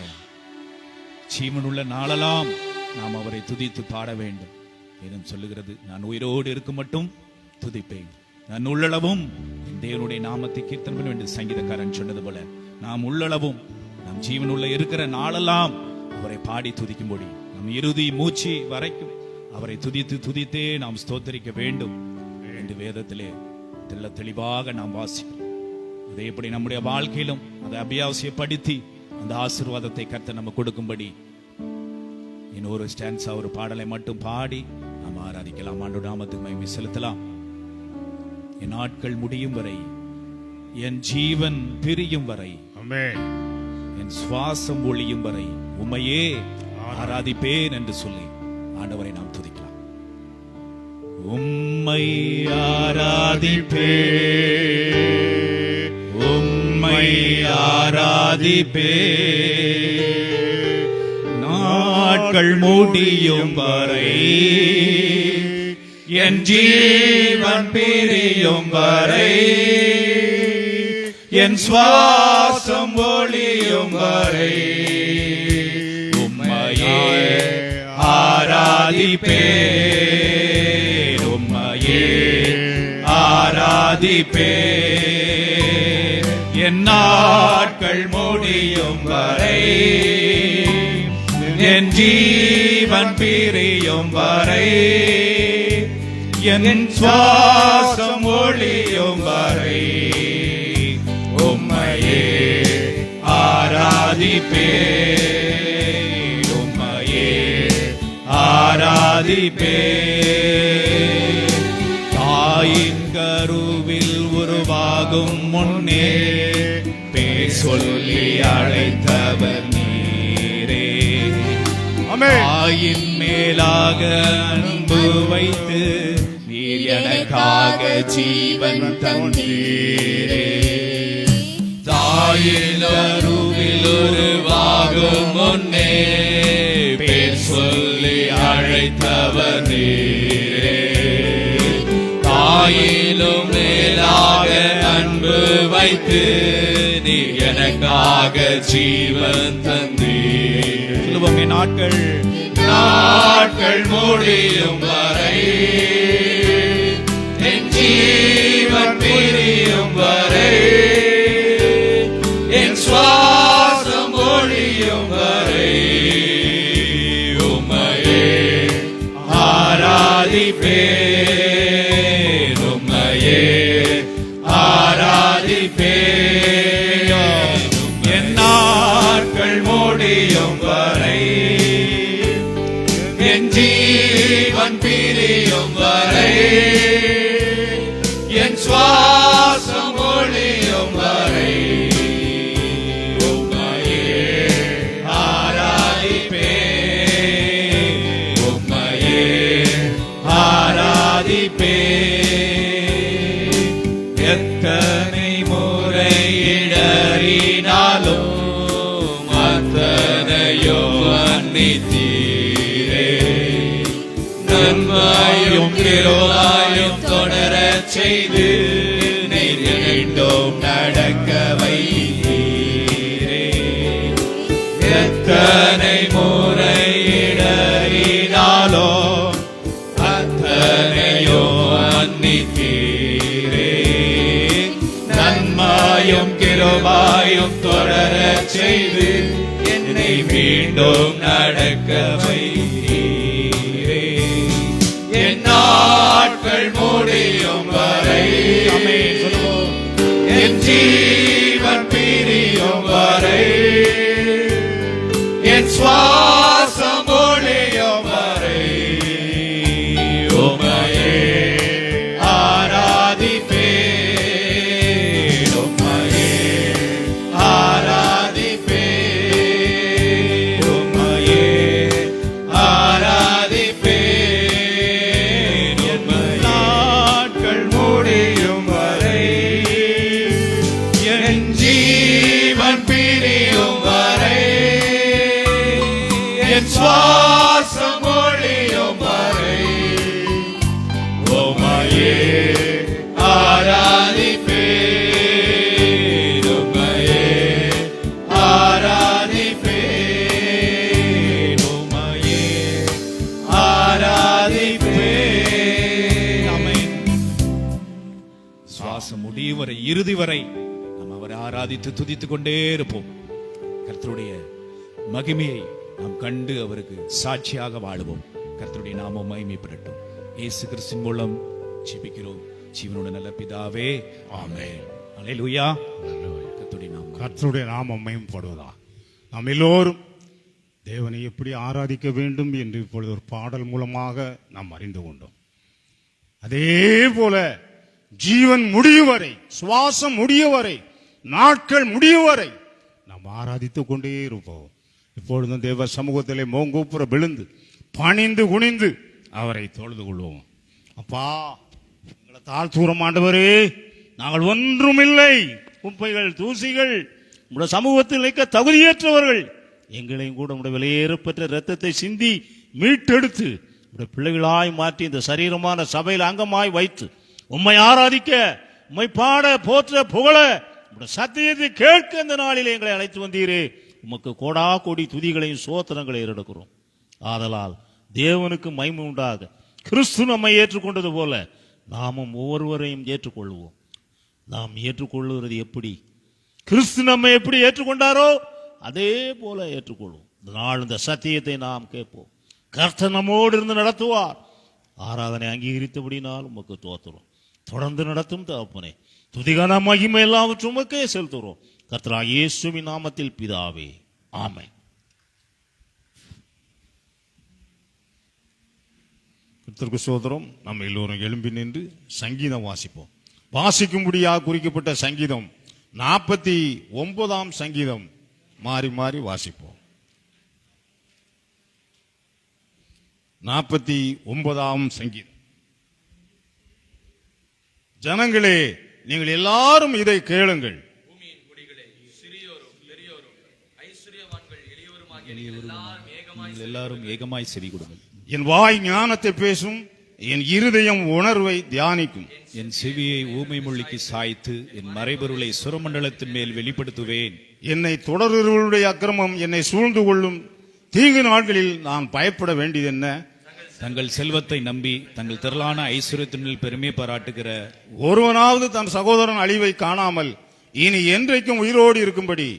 ஜீவனுள்ள நாளெல்லாம் நாம் அவரை துதித்து பாட வேண்டும். வேதம் சொல்லுகிறது, நான் உயிரோடு இருக்கும் மட்டும் துதிப்பேன், நான் உள்ளளவும் என் தேவனுடைய நாமத்தை கீர்த்தனம் பண்ண வேண்டும். சங்கீதக்காரன் சொன்னது போல நாம் உள்ளளவும் நாம் ஜீவனுள்ள இருக்கிற நாளெல்லாம் அவரை பாடி துதிக்கும்படி நம் இறுதி மூச்சு வரைக்கும் அவரை துதித்து துதித்தே நாம் ஸ்தோத்தரிக்க வேண்டும் என்று வேதத்திலே தெள்ள தெளிவாக நாம் வாசிக்கிறோம். அதை எப்படி நம்முடைய வாழ்க்கையிலும் அதை அபியாவசியப்படுத்தி அந்த ஆசீர்வாதத்தை கர்த்தர் நம்ம கொடுக்கும்படி இன்னொரு ஸ்டான்ஸா ஒரு பாடலை மட்டும் பாடி நாம் ஆராதிக்கலாம். ஆண்டவருடைய நாமத்துக்கு மகிமை செலுத்தலாம். என் நாட்கள் முடியும் வரை, என் ஜீவன் பிரியும் வரை, ஆமென் என் சுவாசம் ஒழியும் வரை உம்மையே ஆராதிப்பேன் என்று சொல்லி ஆண்டவரை நாம் துதிக்கலாம். உம்மை ஆராதிப்பேன், உம்மை ஆராதிப்பேன், நாட்கள் முடியும் வரை, என் ஜீவன் பிரியும் வரை, என் சுவாசம் ஒழியும் வரை உம்மையே ஆராதிப்பேன், உம்மையே ஆராதிப்பேன், என் நாட்கள் முடியும் வரை, என் ஜீவன் பிரியும் வரை, என் சுவாசம் ஒழியும் வரை உம்மையே ஆராதிப்பேன், உம்மையே ஆராதிப்பேன். தாயின் கருவில் உருவாகும் முன்னே பேர் சொல்லி அழைத்தவர் நீரே. தாயின் மேலாக அன்பு வைத்து நீர் எனக்காக ஜீவன் தந்தீரே. தாயின் கருவில் உருவாகும் முன்னே பேர் சொல்லி அழைத்தவர் நீரே. தாயிலும் மேலாக அன்பு வைத்து நீர் எனக்காக ஜீவன் தந்தீர். சொல்லுவோம், என் நாட்கள் முடியும் வரை, என் ஜீவன் பிரியும் வரை, என் சுவாசம் ஒழியும் வரை உம்மையே ஆராதிப்பேன், உம்மையே ஆராதிப்பேன், என் நாட்கள் முடியும் வரை, என் ஜீவன் பிரியும் வரை, என் சுவாசம் ஒழியும் வரை உம்மையே ஆராதிப்பேன், உம்மையே ஆராதிப்பேன். எத்தனை முறை இடறினாலும் அத்தனையோ மன்னித்தீரே. நன்மையும் கிருபையும் தொடரச் செய்து நீர் மீண்டும் நடக்க வைத்தீரே. எத்தனை முறை இடறினாலோ அத்தனையோ மன்னித்தீரே. நன்மை கிருபாயும் கிருபாயும் தொடரச் செய்து என்னை மீண்டும் நடக்க வைத்தீரே. என் நாட்கள் முடியும் வரை என் ஜீவன் பிரியும் வரை என் சுவாசம் ஒழியும் வரை உம்மையே ஆராதிப்பேன், உம்மையே ஆராதிப்பேன், உம்மையே ஆராதிப்பேன். என் நாட்கள் முடியும் வரை என் ஜீவன் பிரியும் வரை என் சுவாசம் ஒழியும் வரை உம்மையே ஆராதிப்பேன், உம்மையே ஆராதிப்பேன், உம்மையே ஆராதிப்பேன். ஆமென். சுவாசம் முடியும் வரை, இறுதி வரை நாம் அவரை ஆராதித்து துதித்துக் கொண்டே இருப்போம். கர்த்தருடைய மகிமையை நாம் கண்டு அவருக்கு சாட்சியாக வாழுவோம். கர்த்தருடைய நாமம் மகிமைப்படட்டும். இயேசு கிறிஸ்துவின் மூலம் ஜெபிக்கிறோம் ஜீவனோட நல்ல பிதாவே, ஆமென். அல்லேலூயா. கர்த்தருடைய நாமம் கர்த்தருடைய நாமம் மகிமைப்படுவதா. நாம் எல்லோரும் தேவனை எப்படி ஆராதிக்க வேண்டும் என்று இப்பொழுது ஒரு பாடல் மூலமாக நாம் அறிந்து கொண்டோம். அதே போல ஜீவன் முடியும் வரை, சுவாசம் முடியும் வரை, நாட்கள் முடியும் வரை நாம் ஆராதித்துக் கொண்டே இருப்போம். இப்பொழுதும் தேவ சமூகத்திலே மோங்கூப்புற விழுந்து பணிந்து குனிந்து அவரை தொழுது கொள்வோம். அப்பா, எங்களை தாழ்த்தூரம் ஆண்டவரே, நாங்கள் ஒன்றுமில்லை, குப்பைகள் தூசிகள், உடைய சமூகத்தில் நிற்க தகுதியற்றவர்கள். எங்களையும் கூட உடைய விலையேறப்பெற்ற இரத்தத்தை சிந்தி மீட்டெடுத்து உடைய பிள்ளைகளாய் மாற்றி இந்த சரீரமான சபையில் அங்கமாய் வைத்து உம்மை ஆராதிக்க, உம்மை பாட, போற்ற, புகழ, உடைய சத்தியத்தை கேட்க இந்த நாளில் எங்களை அழைத்து வந்தீரே. உமக்கு கோடா கோடி துதிகளையும் சோத்திரங்களை ஏறெடுக்கிறோம். ஆதலால் தேவனுக்கு மகிமை உண்டாக கிறிஸ்து நம்மை ஏற்றுக்கொண்டது போல நாமும் ஒவ்வொருவரையும் ஏற்றுக்கொள்வோம். நாம் ஏற்றுக்கொள்ளுகிறது எப்படி? கிறிஸ்து நம்மை எப்படி ஏற்றுக்கொண்டாரோ அதே போல ஏற்றுக்கொள்வோம். இந்த நாள் இந்த சத்தியத்தை நாம் கேட்போம். கர்த்தர் நம்மோடு இருந்து நடத்துவார். ஆராதனை அங்கீகரித்தபடினால் உமக்கு தோத்துறோம். தொடர்ந்து நடத்தும் தகப்பனே, துதிகான மகிமை எல்லாவற்றும் உமக்கே செலுத்துகிறோம். கர்த்தராகிய இயேசுவின் நாமத்தில் பிதாவே, ஆமென். கர்த்தருக்கு ஸ்தோத்திரம். நம்ம எல்லோரும் எழும்பி நின்று சங்கீதம் வாசிப்போம். வாசிக்கும்படியாக குறிக்கப்பட்ட சங்கீதம் 49ஆம் சங்கீதம் மாறி மாறி வாசிப்போம். 49ஆம் சங்கீதம். ஜனங்களே, நீங்கள் எல்லாரும் இதை கேளுங்கள். எல்லாரும் ஏகமாய் செவி கொடுங்கள். என் வாய் ஞானத்தை பேசும், என் இருதயம் உணர்வை தியானிக்கும். என் செவியை ஊமை மொழிக்கு சாய்த்து என் மறைபொருளை சுரமண்டலத்தின் மேல் வெளிப்படுத்துவேன். என்னை தொடர்பவர்களுடைய அக்கிரமம் என்னை சூழ்ந்து கொள்ளும். தீங்கு நாட்களில் நான் பயப்பட வேண்டியது என்ன? தங்கள் செல்வத்தை நம்பி தங்கள் திரளான ஐஸ்வர்யத்தின் மேல் பெருமை பாராட்டுகிற ஒருவனாவது தன் சகோதரன் அழிவை காணாமல் இனி என்றைக்கும் உயிரோடு இருக்கும்படி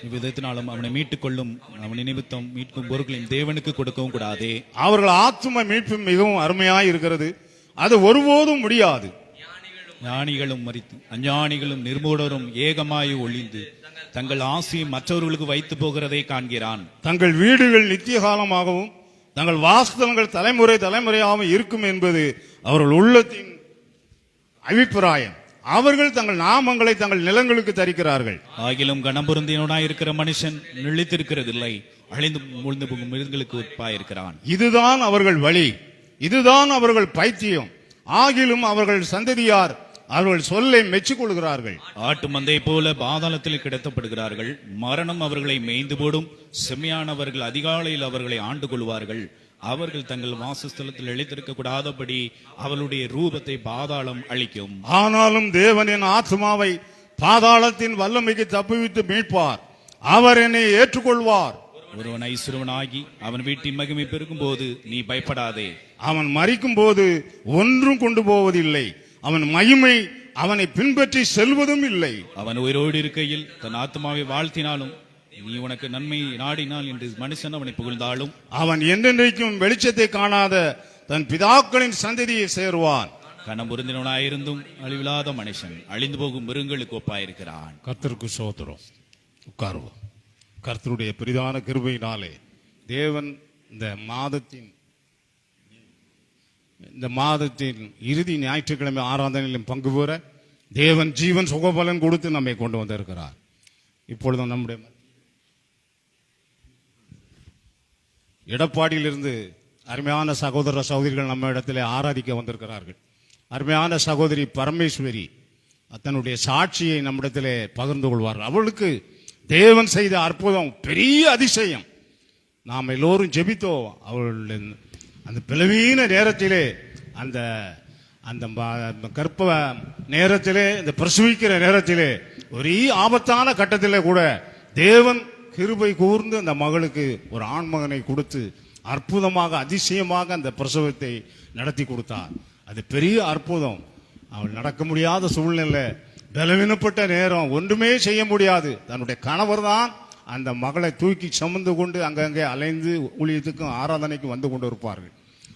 இவ்விதத்தினாலும் அவனை மீட்டுக் கொள்ளும். அவனை நிமித்தம் மீட்கும் பொருட்களையும் தேவனுக்கு கொடுக்கவும் கூடாதே. அவர்கள் ஆத்தும மீட்பு மிகவும் அருமையாய் இருக்கிறது, அது ஒருபோதும் முடியாது. ஞானிகளும் மரித்து அஞ்ஞானிகளும் நிர்மூடரும் ஏகமாய் ஒளிந்து தங்கள் ஆசையை மற்றவர்களுக்கு வைத்து போகிறதை காண்கிறான். தங்கள் வீடுகள் நித்திய காலமாகவும் தங்கள் வாஸ்தவங்கள் தலைமுறை தலைமுறையாகவும் இருக்கும் என்பது அவர்கள் உள்ளத்தின் அபிப்பிராயம். அவர்கள் தங்கள் நாமங்களை தங்கள் நிலங்களுக்கு தரிக்கிறார்கள். ஆகிலும் கணபுருந்தியனாய் இருக்கிற மனுஷன் நிலைத்திருக்கிறதில்லை, அழிந்து முழுந்து போகும் மிருகங்களுக்கு ஒப்பாயிருக்கிறான். இதுதான் அவர்கள் வழி, இதுதான் அவர்கள் பைத்தியம். ஆகிலும் அவர்கள் சந்ததியார் அவர்கள் சொல்லை மெச்சிக் கொள்கிறார்கள். ஆட்டு மந்தை போல பாதாளத்தில் கிடத்தப்படுகிறார்கள். மரணம் அவர்களை மேய்ந்து போடும். செம்மையானவர்கள் அதிகாலையில் அவர்களை ஆண்டு கொள்வார்கள். அவர்கள் தங்கள் வாசஸ்தலத்தில் இழைத்திருக்க கூடாதபடி அவளுடைய ரூபத்தை பாதாளம் அழிக்கும். ஆனாலும் தேவனின் ஆத்மாவை பாதாளத்தின் வல்லமைக்கு தப்புவித்து மீட்பார். அவர் என்னை ஏற்றுக்கொள்வார். ஒருவன் ஐஸ்வரவனாகி அவன் வீட்டின் மகிமை பெருகும் போது நீ பயப்படாதே. அவன் மரிக்கும் போது ஒன்றும் கொண்டு போவதில்லை. அவன் மகிமை அவனை பின்பற்றி செல்வதும் இல்லை. அவன் உயிரோடு இருக்கையில் தன் ஆத்மாவை வாழ்த்தினாலும் நீ உனக்கு நன்மை நாடினால் என்று மனுஷன் அவனை புகழ்ந்தாலும் அவன் என்றென்றைக்கும் வெளிச்சத்தை காணாத தன் பிதாக்களின் சந்ததியை சேருவான். கணம் பொருந்தினவனாயிருந்தும் அழிவில்லாத மனுஷன் அழிந்து போகும் மிருகங்களுக்கு ஒப்பாயிருக்கிறான். கர்த்தருக்கு சோத்திரம். உட்காருவோம். கர்த்தருடைய பெரிதான கிருபையினாலே தேவன் இந்த மாதத்தின் இறுதி ஞாயிற்றுக்கிழமை ஆராதனையிலும் பங்கு பெற தேவன் ஜீவன் சுகபலன் கொடுத்து நம்மை கொண்டு வந்திருக்கிறார். இப்பொழுதும் நம்முடைய எடப்பாடியிலிருந்து அருமையான சகோதர சகோதரிகள் நம்ம இடத்திலே ஆராதிக்க வந்திருக்கிறார்கள். அருமையான சகோதரி பரமேஸ்வரி தன்னுடைய சாட்சியை நம்மிடத்திலே பகிர்ந்து கொள்வார்கள். அவளுக்கு தேவன் செய்த அற்புதம் பெரிய அதிசயம். நாம் எல்லோரும் ஜெபித்தோம். அவளுடைய அந்த பிளவீன நேரத்திலே அந்த அந்த கற்ப நேரத்திலே இந்த பிரசவிக்கிற நேரத்திலே ஒரே ஆபத்தான கட்டத்திலே கூட தேவன் கிருபை கூர்ந்து அந்த மகளுக்கு ஒரு ஆண்மகனை கொடுத்து அற்புதமாக அதிசயமாக அந்த பிரசவத்தை நடத்தி கொடுத்தார். அது பெரிய அற்புதம். அவள் நடக்க முடியாத சூழ்நிலை, பலவீனப்பட்ட நேரம், ஒன்றுமே செய்ய முடியாது. தன்னுடைய கணவர் தான் அந்த மகளை தூக்கி சுமந்து கொண்டு அங்கங்கே அலைந்து ஊழியத்துக்கும் ஆராதனைக்கும் வந்து கொண்டு இருப்பார்கள்.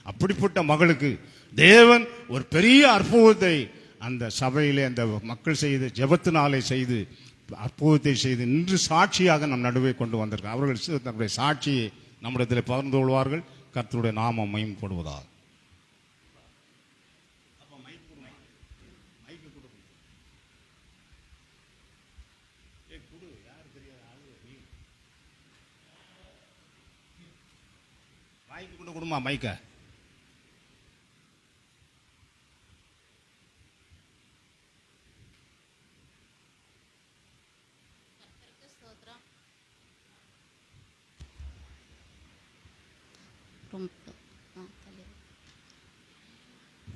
அப்படிப்பட்ட மகளுக்கு தேவன் ஒரு பெரிய அற்புதத்தை அந்த சபையிலே அந்த மக்கள் செய்து ஜெபத்தினாலே செய்து அற்புதத்தை செய்து நின்று சாட்சியாக நம் நடுவே கொண்டு வந்திருக்கார். அவர்கள் தன்னுடைய சாட்சியை நம்மிடத்தில் பகிர்ந்து கொள்வார்கள். கர்த்தருடைய நாமம் மகிமைப்படுவதாக. கொடுமா மைக்க.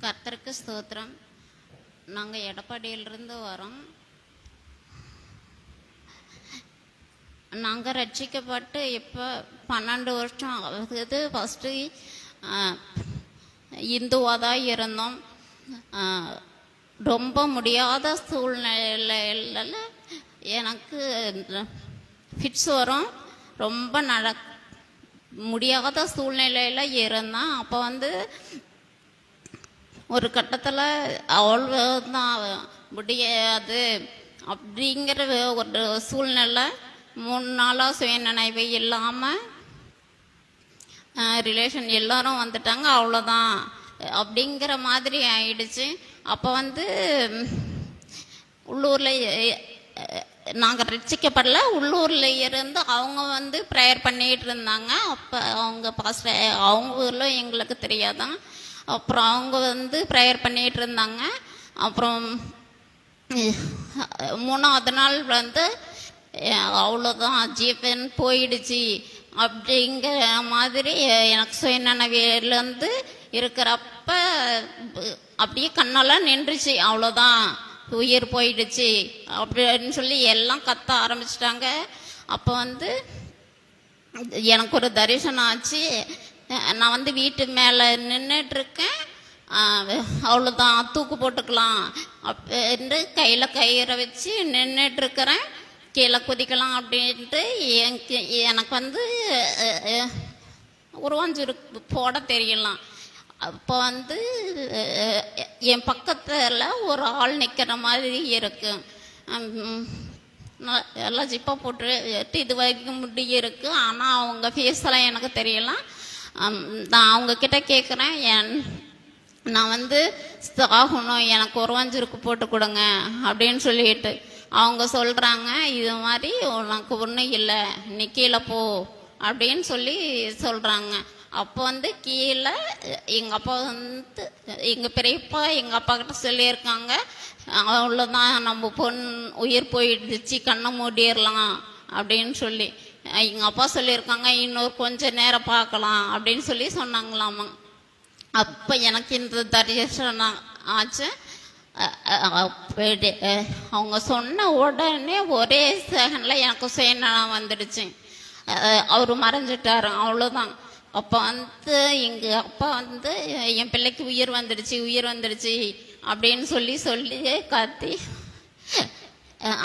கர்த்தருக்கு ஸ்தோத்திரம். நாங்கள் எடப்பாடியிலிருந்து வரோம். நாங்கள் ரட்சிக்கப்பட்டு இப்போ 12 வருஷம் ஆகுது. ஃபஸ்ட்டு இந்துவாக தான் இருந்தோம். ரொம்ப முடியாத சூழ்நிலையில் எனக்கு ஃபிட்ஸ் வரும். ரொம்ப முடியாத சூழ்நிலையில் இருந்தேன். அப்போ ஒரு கட்டத்தில் அவ்வளோதான் முடியாது அப்படிங்கிற ஒரு சூழ்நிலை. 3 நாளாக சுயநினைவு இல்லாமல் ரிலேஷன் எல்லாரும் வந்துட்டாங்க. அவ்வளோதான் அப்படிங்கிற மாதிரி ஆயிடுச்சு. அப்போ உள்ளூரில் நாங்கள் ரட்சிக்கப்படல. உள்ளூரில் இருந்து அவங்க ப்ரேயர் பண்ணிகிட்டு இருந்தாங்க. அப்போ அவங்க பாஸ்டர் அவங்க ஊரில் எங்களுக்கு தெரியாதான். அப்புறம் அவங்க ப்ரேயர் பண்ணிகிட்டு இருந்தாங்க. அப்புறம் 3ஆவது நாள் அவ்வளோதான் ஜீவன் போயிடுச்சு அப்படிங்கிற மாதிரி எனக்கு சுயநினைவிலேருந்து இருக்கிறப்ப அப்படியே கண்ணெல்லாம் நின்றுச்சு. அவ்வளோதான் உயிர் போயிடுச்சு அப்படின்னு சொல்லி எல்லாம் கத்த ஆரம்பிச்சிட்டாங்க. அப்போ எனக்கு ஒரு தரிசனம் ஆச்சு. நான் வீட்டு மேலே நின்றுட்டுருக்கேன். அவ்வளோதான் தூக்கு போட்டுக்கலாம் அப்படின்னு கையில் கயிறை வச்சு நின்றுட்டுருக்கிறேன். கீழே குதிக்கலாம் அப்படின்ட்டு எனக்கு உருவாஞ்சிருக்கு போட தெரியலாம். அப்போ என் பக்கத்தில் ஒரு ஆள் நிற்கிற மாதிரி இருக்கு. எல்லாம் ஜிப்பாக போட்டு இது வரைக்கும் முடி இருக்கு. ஆனால் அவங்க ஃபேஸெல்லாம் எனக்கு தெரியலாம். நான் அவங்கக்கிட்ட கேட்குறேன், நான் சாகணும், எனக்கு உருவாஞ்சிருக்கு போட்டு கொடுங்க அப்படின்னு சொல்லிட்டு அவங்க சொல்கிறாங்க, இது மாதிரி உனக்கு ஒன்றும் இல்லை, நீ கீழே போ அப்படின்னு சொல்லி சொல்கிறாங்க. அப்போ கீழே எங்கள் அப்பா எங்கள் பெரியப்பா எங்கள் அப்பா கிட்ட சொல்லியிருக்காங்க, அவ்வளோதான் நம்ம உயிர் போயிடுச்சு, கண்ணை மூடிடலாம் அப்படின்னு சொல்லி எங்கள் அப்பா சொல்லியிருக்காங்க. இன்னொரு கொஞ்சம் நேரம் பார்க்கலாம் அப்படின்னு சொல்லி சொன்னாங்களாமா. அப்போ எனக்கு இந்த தரிசனம் ஆச்சு. அவங்க சொன்ன உடனே ஒரே செகண்டில் எனக்கு சுயநலம் வந்துடுச்சு. அவர் மறைஞ்சிட்டாரு, அவ்வளோதான். அப்போ எங்கள் அப்பா என் பிள்ளைக்கு உயிர் வந்துடுச்சு அப்படின்னு சொல்லி கத்தி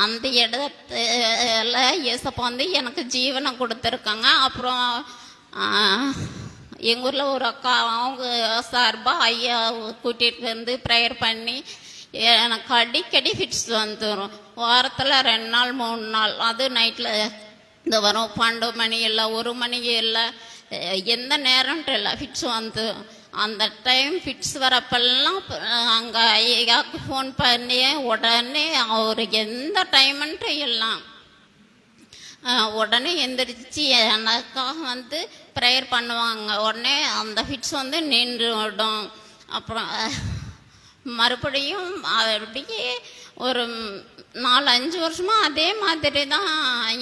அந்த இடத்துல ஏசப்பா வந்து எனக்கு ஜீவனை கொடுத்துருக்காங்க. அப்புறம் எங்கள் ஊரில் ஒரு அக்கா அவங்க சார்பாக ஐயா கூட்டிகிட்டு வந்து ப்ரேயர் பண்ணி எனக்கு அடிக்கடி ஃபிட்ஸ் வந்துடும். வாரத்தில் 2 நாள் 3 நாள், அது நைட்டில் இந்த வரும் 12 மணி இல்லை 1 மணி இல்லை, எந்த நேரம்ன்ட்டு இல்லை ஃபிட்ஸ் வந்து. அந்த டைம் ஃபிட்ஸ் வரப்பெல்லாம் அங்கே ஐயாவுக்கு ஃபோன் பண்ணி உடனே அவர் எந்த டைமுன்ட்டு எல்லாம் உடனே எந்திரிச்சு எனக்காக வந்து ப்ரேயர் பண்ணுவாங்க. உடனே அந்த ஃபிட்ஸ் வந்து நின்றுடும். அப்புறம் மறுபடியும் அப்படியே ஒரு 4-5 வருஷமாக அதே மாதிரி தான்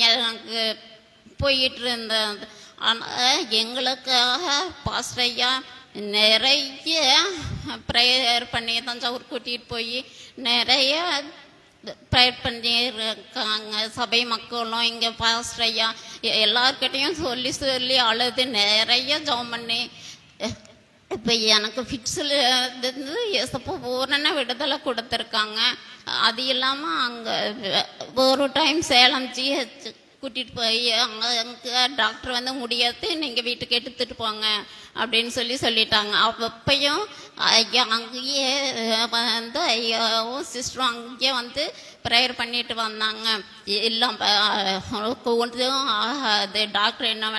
எனக்கு போயிட்டு இருந்தது. ஆனால் எங்களுக்காக பாஸ்டர் ஐயா நிறைய ப்ரேயர் பண்ணி தஞ்சாவூர் கூட்டிகிட்டு போய் நிறைய ப்ரேயர் பண்ணியிருக்காங்க. சபை மக்களும் இங்கே பாஸ்டர் ஐயா எல்லார்கிட்டையும் சொல்லி சொல்லி அழுது நிறைய ஜெபம் பண்ணி இப்போ எனக்கு ஃபிட்ஸில் இருந்து ஏசப்போ பூரண விடுதலை கொடுத்துருக்காங்க. அது இல்லாமல் அங்கே ஒரு டைம் சேலம் ஜிஹெச் கூட்டிகிட்டு போய் அங்கே டாக்டர் வந்து முடியாது, நீங்கள் வீட்டுக்கு எடுத்துகிட்டு போங்க அப்படின்னு சொல்லிட்டாங்க. அப்பையும் ஐயா அங்கேயே வந்து ஐயாவும் சிஸ்டரும் அங்கேயே வந்து ப்ரேயர் பண்ணிட்டு வந்தாங்க. கொஞ்சம் ஆகாது, டாக்டர் என்ன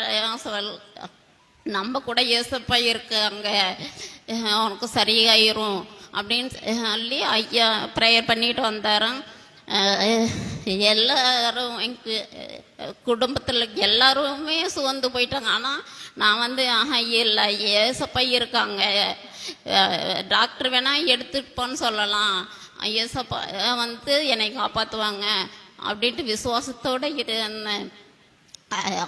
நம்ம கூட ஏசப்பா இருக்கு அங்கே, அவனுக்கு சரியாயிரும் அப்படின்னு சொல்லி ஐயா ப்ரேயர் பண்ணிட்டு வந்தாராம். எல்லாரும் எங்கள் குடும்பத்தில் எல்லாருமே சுகந்து போயிட்டாங்க. ஆனால் நான் வந்து இல்லை ஏசப்பா இருக்காங்க, டாக்டர் வேணால் எடுத்துட்டு போன்னு சொல்லலாம், ஏசப்பா வந்து என்னை காப்பாற்றுவாங்க அப்படின்ட்டு விசுவாசத்தோடு இருந்தேன்.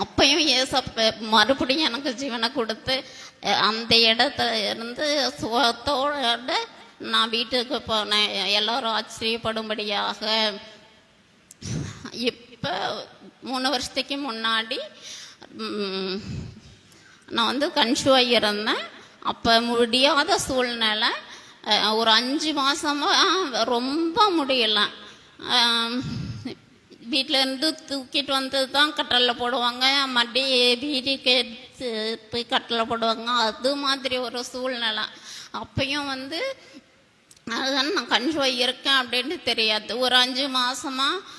அப்பையும் ஏசப்ப மறுபடியும் எனக்கு ஜீவனை கொடுத்து அந்த இடத்துல இருந்து சுகத்தோட நான் வீட்டுக்கு போனேன். எல்லாரும் ஆச்சரியப்படும்படியாக. இப்போ 3 வருஷத்துக்கு முன்னாடி நான் வந்து கன்ஷுவாக இருந்தேன். அப்போ முடியாத சூழ்நிலை. ஒரு 5 மாதமாக ரொம்ப முடியல. வீட்டிலேருந்து தூக்கிட்டு வந்து தான் கட்டலில் போடுவாங்க, மறுபடி வீட்டுக்கு போய் கட்டலில் போடுவாங்க. அது மாதிரி ஒரு சூழ்நிலை. அப்பையும் வந்து அதுதான் நான் கன்ஷுவாக இருக்கேன் அப்படின்ட்டு தெரியாது. ஒரு 5 மாதமாக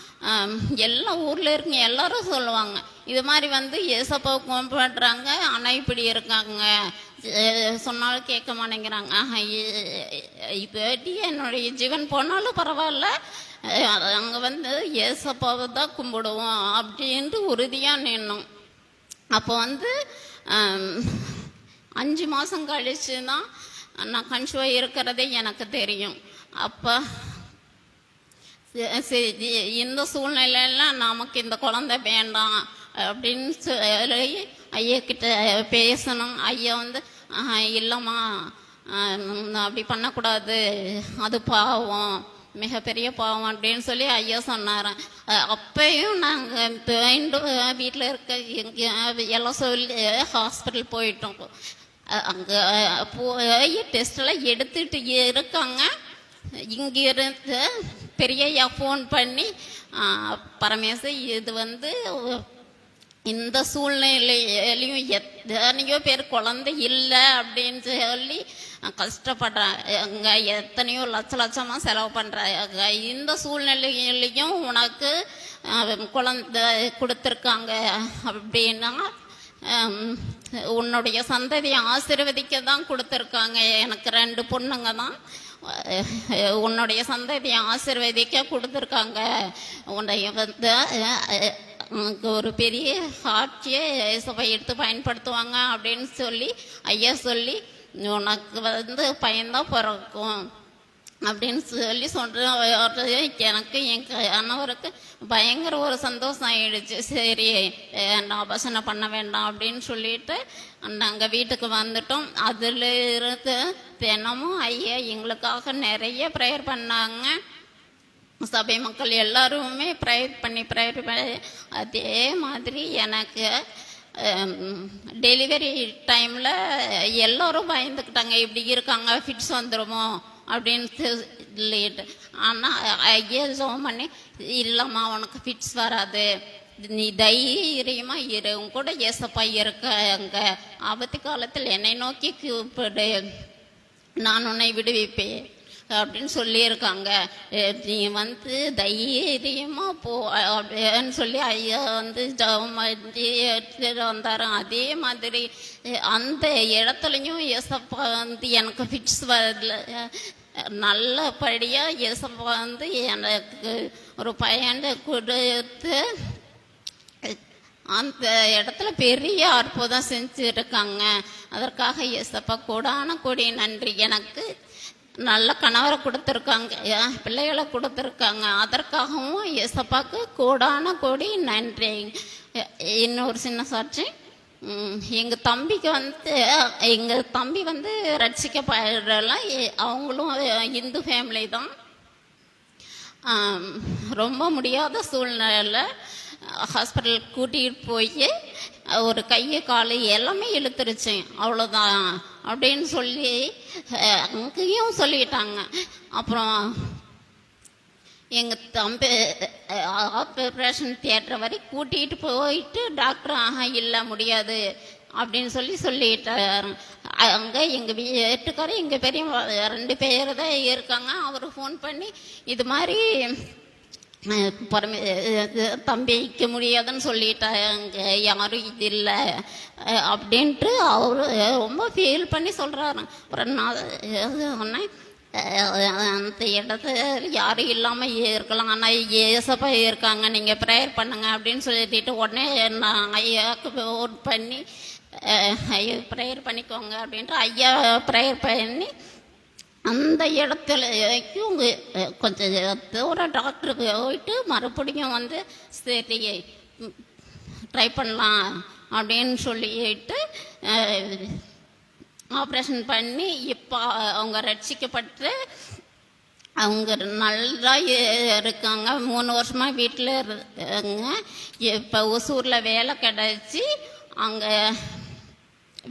எல்லா ஊரில் இருக்க எல்லாரும் சொல்லுவாங்க, இது மாதிரி வந்து ஏசப்பாவை கும்பிடுறாங்க, ஆனால் இப்படி இருக்காங்க, சொன்னாலும் கேட்க மாட்டேங்கிறாங்க. இப்போ என்னுடைய ஜீவன் போனாலும் பரவாயில்ல, அங்கே வந்து ஏசப்பாவை தான் கும்பிடுவோம் அப்படின்ட்டு உறுதியாக நின்னோம். அப்போ வந்து 5 மாதம் கழிச்சு தான் நான் கன்ஷுவாக இருக்கிறதே எனக்கு தெரியும். அப்போ சரி, இந்த சூழ்நிலையெல்லாம் நமக்கு இந்த குழந்தை வேண்டாம் அப்படின்னு சொல்லி ஐயாக்கிட்ட பேசணும். ஐயா வந்து இல்லைம்மா அப்படி பண்ணக்கூடாது, அது பாவம், மிகப்பெரிய பாவம் அப்படின்னு சொல்லி ஐயா சொன்னாரன். அப்பையும் நாங்கள் மீண்டும் வீட்டில் இருக்க எல்லாம் சொல்லி ஹாஸ்பிட்டல் போயிட்டோம். அங்கே போய் டெஸ்டெல்லாம் எடுத்துகிட்டு இருக்காங்க. இங்கிருந்து பெரிய ஐயா ஃபோன் பண்ணி, பரமேச இது வந்து இந்த சூழ்நிலையிலையும் எத்தனையோ பேர் குழந்தை இல்லை அப்படின்னு சொல்லி கஷ்டப்படுறாங்க, எத்தனையோ லட்சமாக செலவு பண்ணுறாங்க. இந்த சூழ்நிலையிலையும் உனக்கு குழந்தை கொடுத்துருக்காங்க அப்படின்னா உன்னுடைய சந்ததியை ஆசீர்வதிக்க தான் கொடுத்துருக்காங்க. எனக்கு 2 பொண்ணுங்க தான். உன்னுடைய சந்ததியை ஆசீர்வதிக்க கொடுத்துருக்காங்க. உன்னுடைய வந்து ஒரு பெரிய ஆட்சியை சபை எடுத்து பயன்படுத்துவாங்க அப்படின்னு சொல்லி ஐயா சொல்லி, உனக்கு வந்து பயன்தான் பிறக்கும் அப்படின்னு சொல்லி சொல்கிறது எனக்கு என் கணவருக்கு பயங்கர ஒரு சந்தோஷம் ஆயிடுச்சு. சரி, நான் ஆபாசனை பண்ண வேண்டாம் அப்படின்னு சொல்லிட்டு நாங்கள் வீட்டுக்கு வந்துட்டோம். அதில் இருந்து தினமும் ஐயா எங்களுக்காக நிறைய ப்ரேயர் பண்ணாங்க. சபை மக்கள் எல்லாருமே ப்ரேயர் பண்ணி அதே மாதிரி எனக்கு டெலிவரி டைமில் எல்லோரும் பயந்துக்கிட்டாங்க, இப்படி இருக்காங்க, ஃபிட்ஸ் வந்துடுமோ அப்படின்னு சொல்லிட்டு, ஆனால் ஐயா ஜோம் பண்ணி இல்லைம்மா உனக்கு ஃபிட்ஸ் வராது, நீ தைரியமா இரு, உன் கூட ஏசப்பா இருக்காங்க, ஆபத்து காலத்தில் என்னை நோக்கி கூப்பிடு, நான் உன்னை விடுவிப்பேன் அப்படின்னு சொல்லியிருக்காங்க. நீ வந்து தைரியமா போ அப்படின்னு சொல்லி ஐயா வந்து வந்தாரு. அதே மாதிரி அந்த இடத்துலையும் ஏசப்பா வந்து எனக்கு ஃபிட்ஸ் வரல, நல்லபடியாக ஏசப்பா வந்து எனக்கு ஒரு பையனை கொடுத்து அந்த இடத்துல பெரிய அற்புதம் செஞ்சுருக்காங்க. அதற்காக ஏசப்பா கோடான கோடி நன்றி. எனக்கு நல்ல கணவரை கொடுத்துருக்காங்க, பிள்ளைகளை கொடுத்துருக்காங்க, அதற்காகவும் ஏசப்பாவுக்கு கோடான கோடி நன்றி. இன்னொரு சின்ன சாட்சி, எங்கள் தம்பி வந்து ரட்சிக்கப்படலாம், அவங்களும் இந்து ஃபேமிலி தான். ரொம்ப முடியாத சூழ்நிலை ஹாஸ்பிட்டல் கூட்டிகிட்டு போய் ஒரு கையை காலு எல்லாமே இழுத்துருச்சு, அவ்வளோதான் அப்படின்னு சொல்லி அங்கேயும் சொல்லிட்டாங்க. அப்புறம் எங்கள் தம்பி ஆப்ரேஷன் தியேட்டர் வரை கூட்டிகிட்டு போயிட்டு டாக்டர் இல்லை முடியாது அப்படின்னு சொல்லிட்டார். அங்கே எங்கள் வீட்டுக்காரர் எங்கள் பெரிய 2 பேர் தான் இருக்காங்க. அவர் ஃபோன் பண்ணி இது மாதிரி தம்பிக்கு முடியாதுன்னு சொல்லிட்டாங்க, யாரும் இது இல்லை அப்படின்ட்டு அவர் ரொம்ப ஃபீல் பண்ணி சொல்கிறாரு. அப்புறம் நான் சொன்னேன், அந்த இடத்துல யாரும் இல்லாமல் இருக்கலாம், ஆனால் ஏசப்பா இருக்காங்க, நீங்கள் ப்ரேயர் பண்ணுங்க அப்படின்னு சொல்லிட்டு உடனே நான் ஐயாவுக்கு ஃபோன் பண்ணி ஐயா ப்ரேயர் பண்ணிக்கோங்க அப்படின்ட்டு ஐயா ப்ரேயர் பண்ணி அந்த இடத்துலையும் கொஞ்சம் தூரம் டாக்டருக்கு போயிட்டு மறுபடியும் வந்து சரி ட்ரை பண்ணலாம் அப்படின்னு சொல்லிட்டு ஆப்ரேஷன் பண்ணி இப்போ அவங்க ரட்சிக்கப்பட்டு அவங்க நல்லா இருக்காங்க. 3 வருஷமாக வீட்டில் இருக்காங்க. இப்போ ஒசூரில் வேலை கிடச்சி அங்கே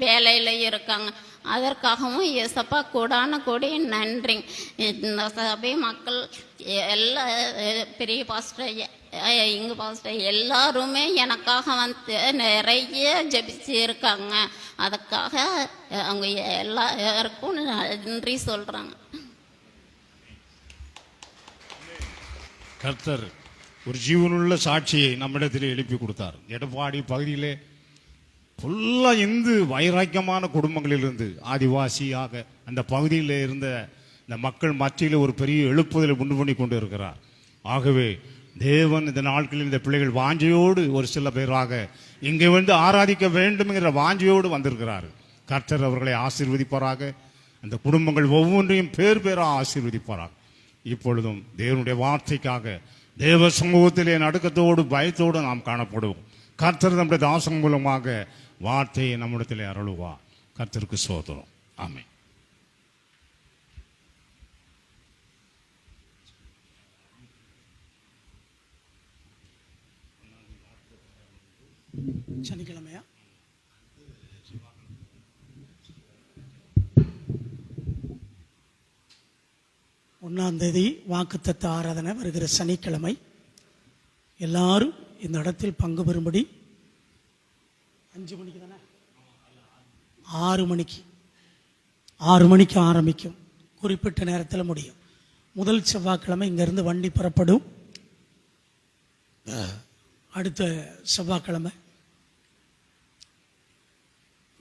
வேலையில் இருக்காங்க. அதற்காகவும் ஏசப்பா கோடான கோடி நன்றி. இந்த சபை மக்கள் எல்லா பெரிய பாஸ்டர் இங்கே பாஸ்டர் எல்லாருமே எனக்காக வந்து நிறைய ஜெபிச்சு இருக்காங்க. அதுக்காக அவங்க எல்லாருக்கும் நன்றி சொல்கிறாங்க. கர்த்தர் ஒரு ஜீவனுள்ள சாட்சியை நம்மிடத்தில் எழுப்பி கொடுத்தார். எடப்பாடி பகுதியிலே ஃபுல்லாக இந்து வைராக்கியமான குடும்பங்களிலிருந்து ஆதிவாசியாக அந்த பகுதியில் இருந்த இந்த மக்கள் மத்தியில் ஒரு பெரிய எழுப்புதலை உண்டு பண்ணி கொண்டு இருக்கிறார். ஆகவே தேவன் இந்த நாட்களில் இந்த பிள்ளைகள் வாஞ்சையோடு ஒரு சில பேராக இங்கே வந்து ஆராதிக்க வேண்டும் என்கிற வாஞ்சையோடு வந்திருக்கிறார். கர்த்தர் அவர்களை ஆசீர்வதிப்பாராக. அந்த குடும்பங்கள் ஒவ்வொன்றையும் பேர் பேராக ஆசீர்வதிப்பாராக. இப்பொழுதும் தேவனுடைய வார்த்தைக்காக தேவ சமூகத்திலே நடுக்கத்தோடு பயத்தோடு நாம் காணப்படுவோம். கர்த்தர் நம்முடைய தாசன் மூலமாக வார்த்தையை நம்மிடத்திலே அருளுவா. கர்த்தருக்கு ஸ்தோத்திரம். ஆமென். சனிக்கிழமையா? ஒன்றாம் தேதி வாக்குத்தத்த ஆராதனை வருகிற சனிக்கிழமை. எல்லாரும் இந்த இடத்தில் பங்கு பெறும்படி 5 மணிக்கு தானே 6 மணிக்கு ஆரம்பிக்கும். குறிப்பிட்ட நேரத்தில் முடியும். முதல் செவ்வாய்க்கிழமை இங்கேருந்து வண்டி புறப்படும். அடுத்த செவ்வாய்க்கிழமை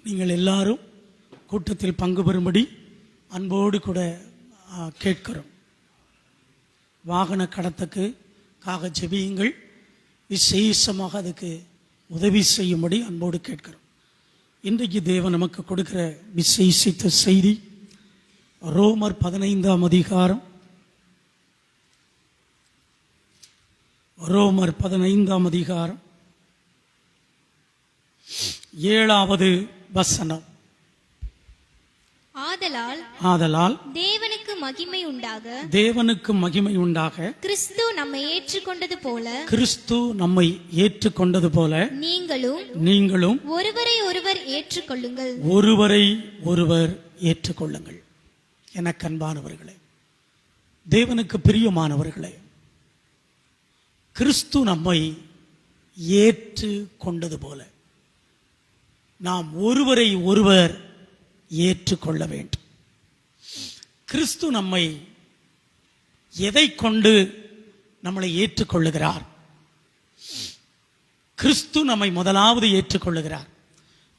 நீங்கள் எல்லாரும் கூட்டத்தில் பங்கு பெறும்படி அன்போடு கூட கேட்கிறோம். வாகன கடத்துக்காக ஜெபியுங்கள். விசேஷமாக அதுக்கு உதவி செய்யும்படி அன்போடு கேட்கிறோம். இன்றைக்கு தேவன் நமக்கு கொடுக்கிற விசேஷித்த செய்தி ரோமர் 15ஆம் அதிகாரம். ரோமர் 15ஆம் அதிகாரம் 7வது வசனம். ஆதலால் தேவனுக்கு மகிமை உண்டாக கிறிஸ்து நம்மை ஏற்றுக்கொண்டது போல நீங்களும் ஒருவரை ஒருவர் ஏற்றுக்கொள்ளுங்கள். எனக்கு அன்பானவர்களே, தேவனுக்கு பிரியமானவர்களே, கிறிஸ்து நம்மை ஏற்று கொண்டது போல நாம் ஒருவரை ஒருவர் ஏற்றுக்கொள்ள வேண்டும். கிறிஸ்து நம்மை எதை கொண்டு நம்மளை ஏற்றுக்கொள்ளுகிறார்? கிறிஸ்து நம்மை முதலாவது ஏற்றுக்கொள்ளுகிறார்.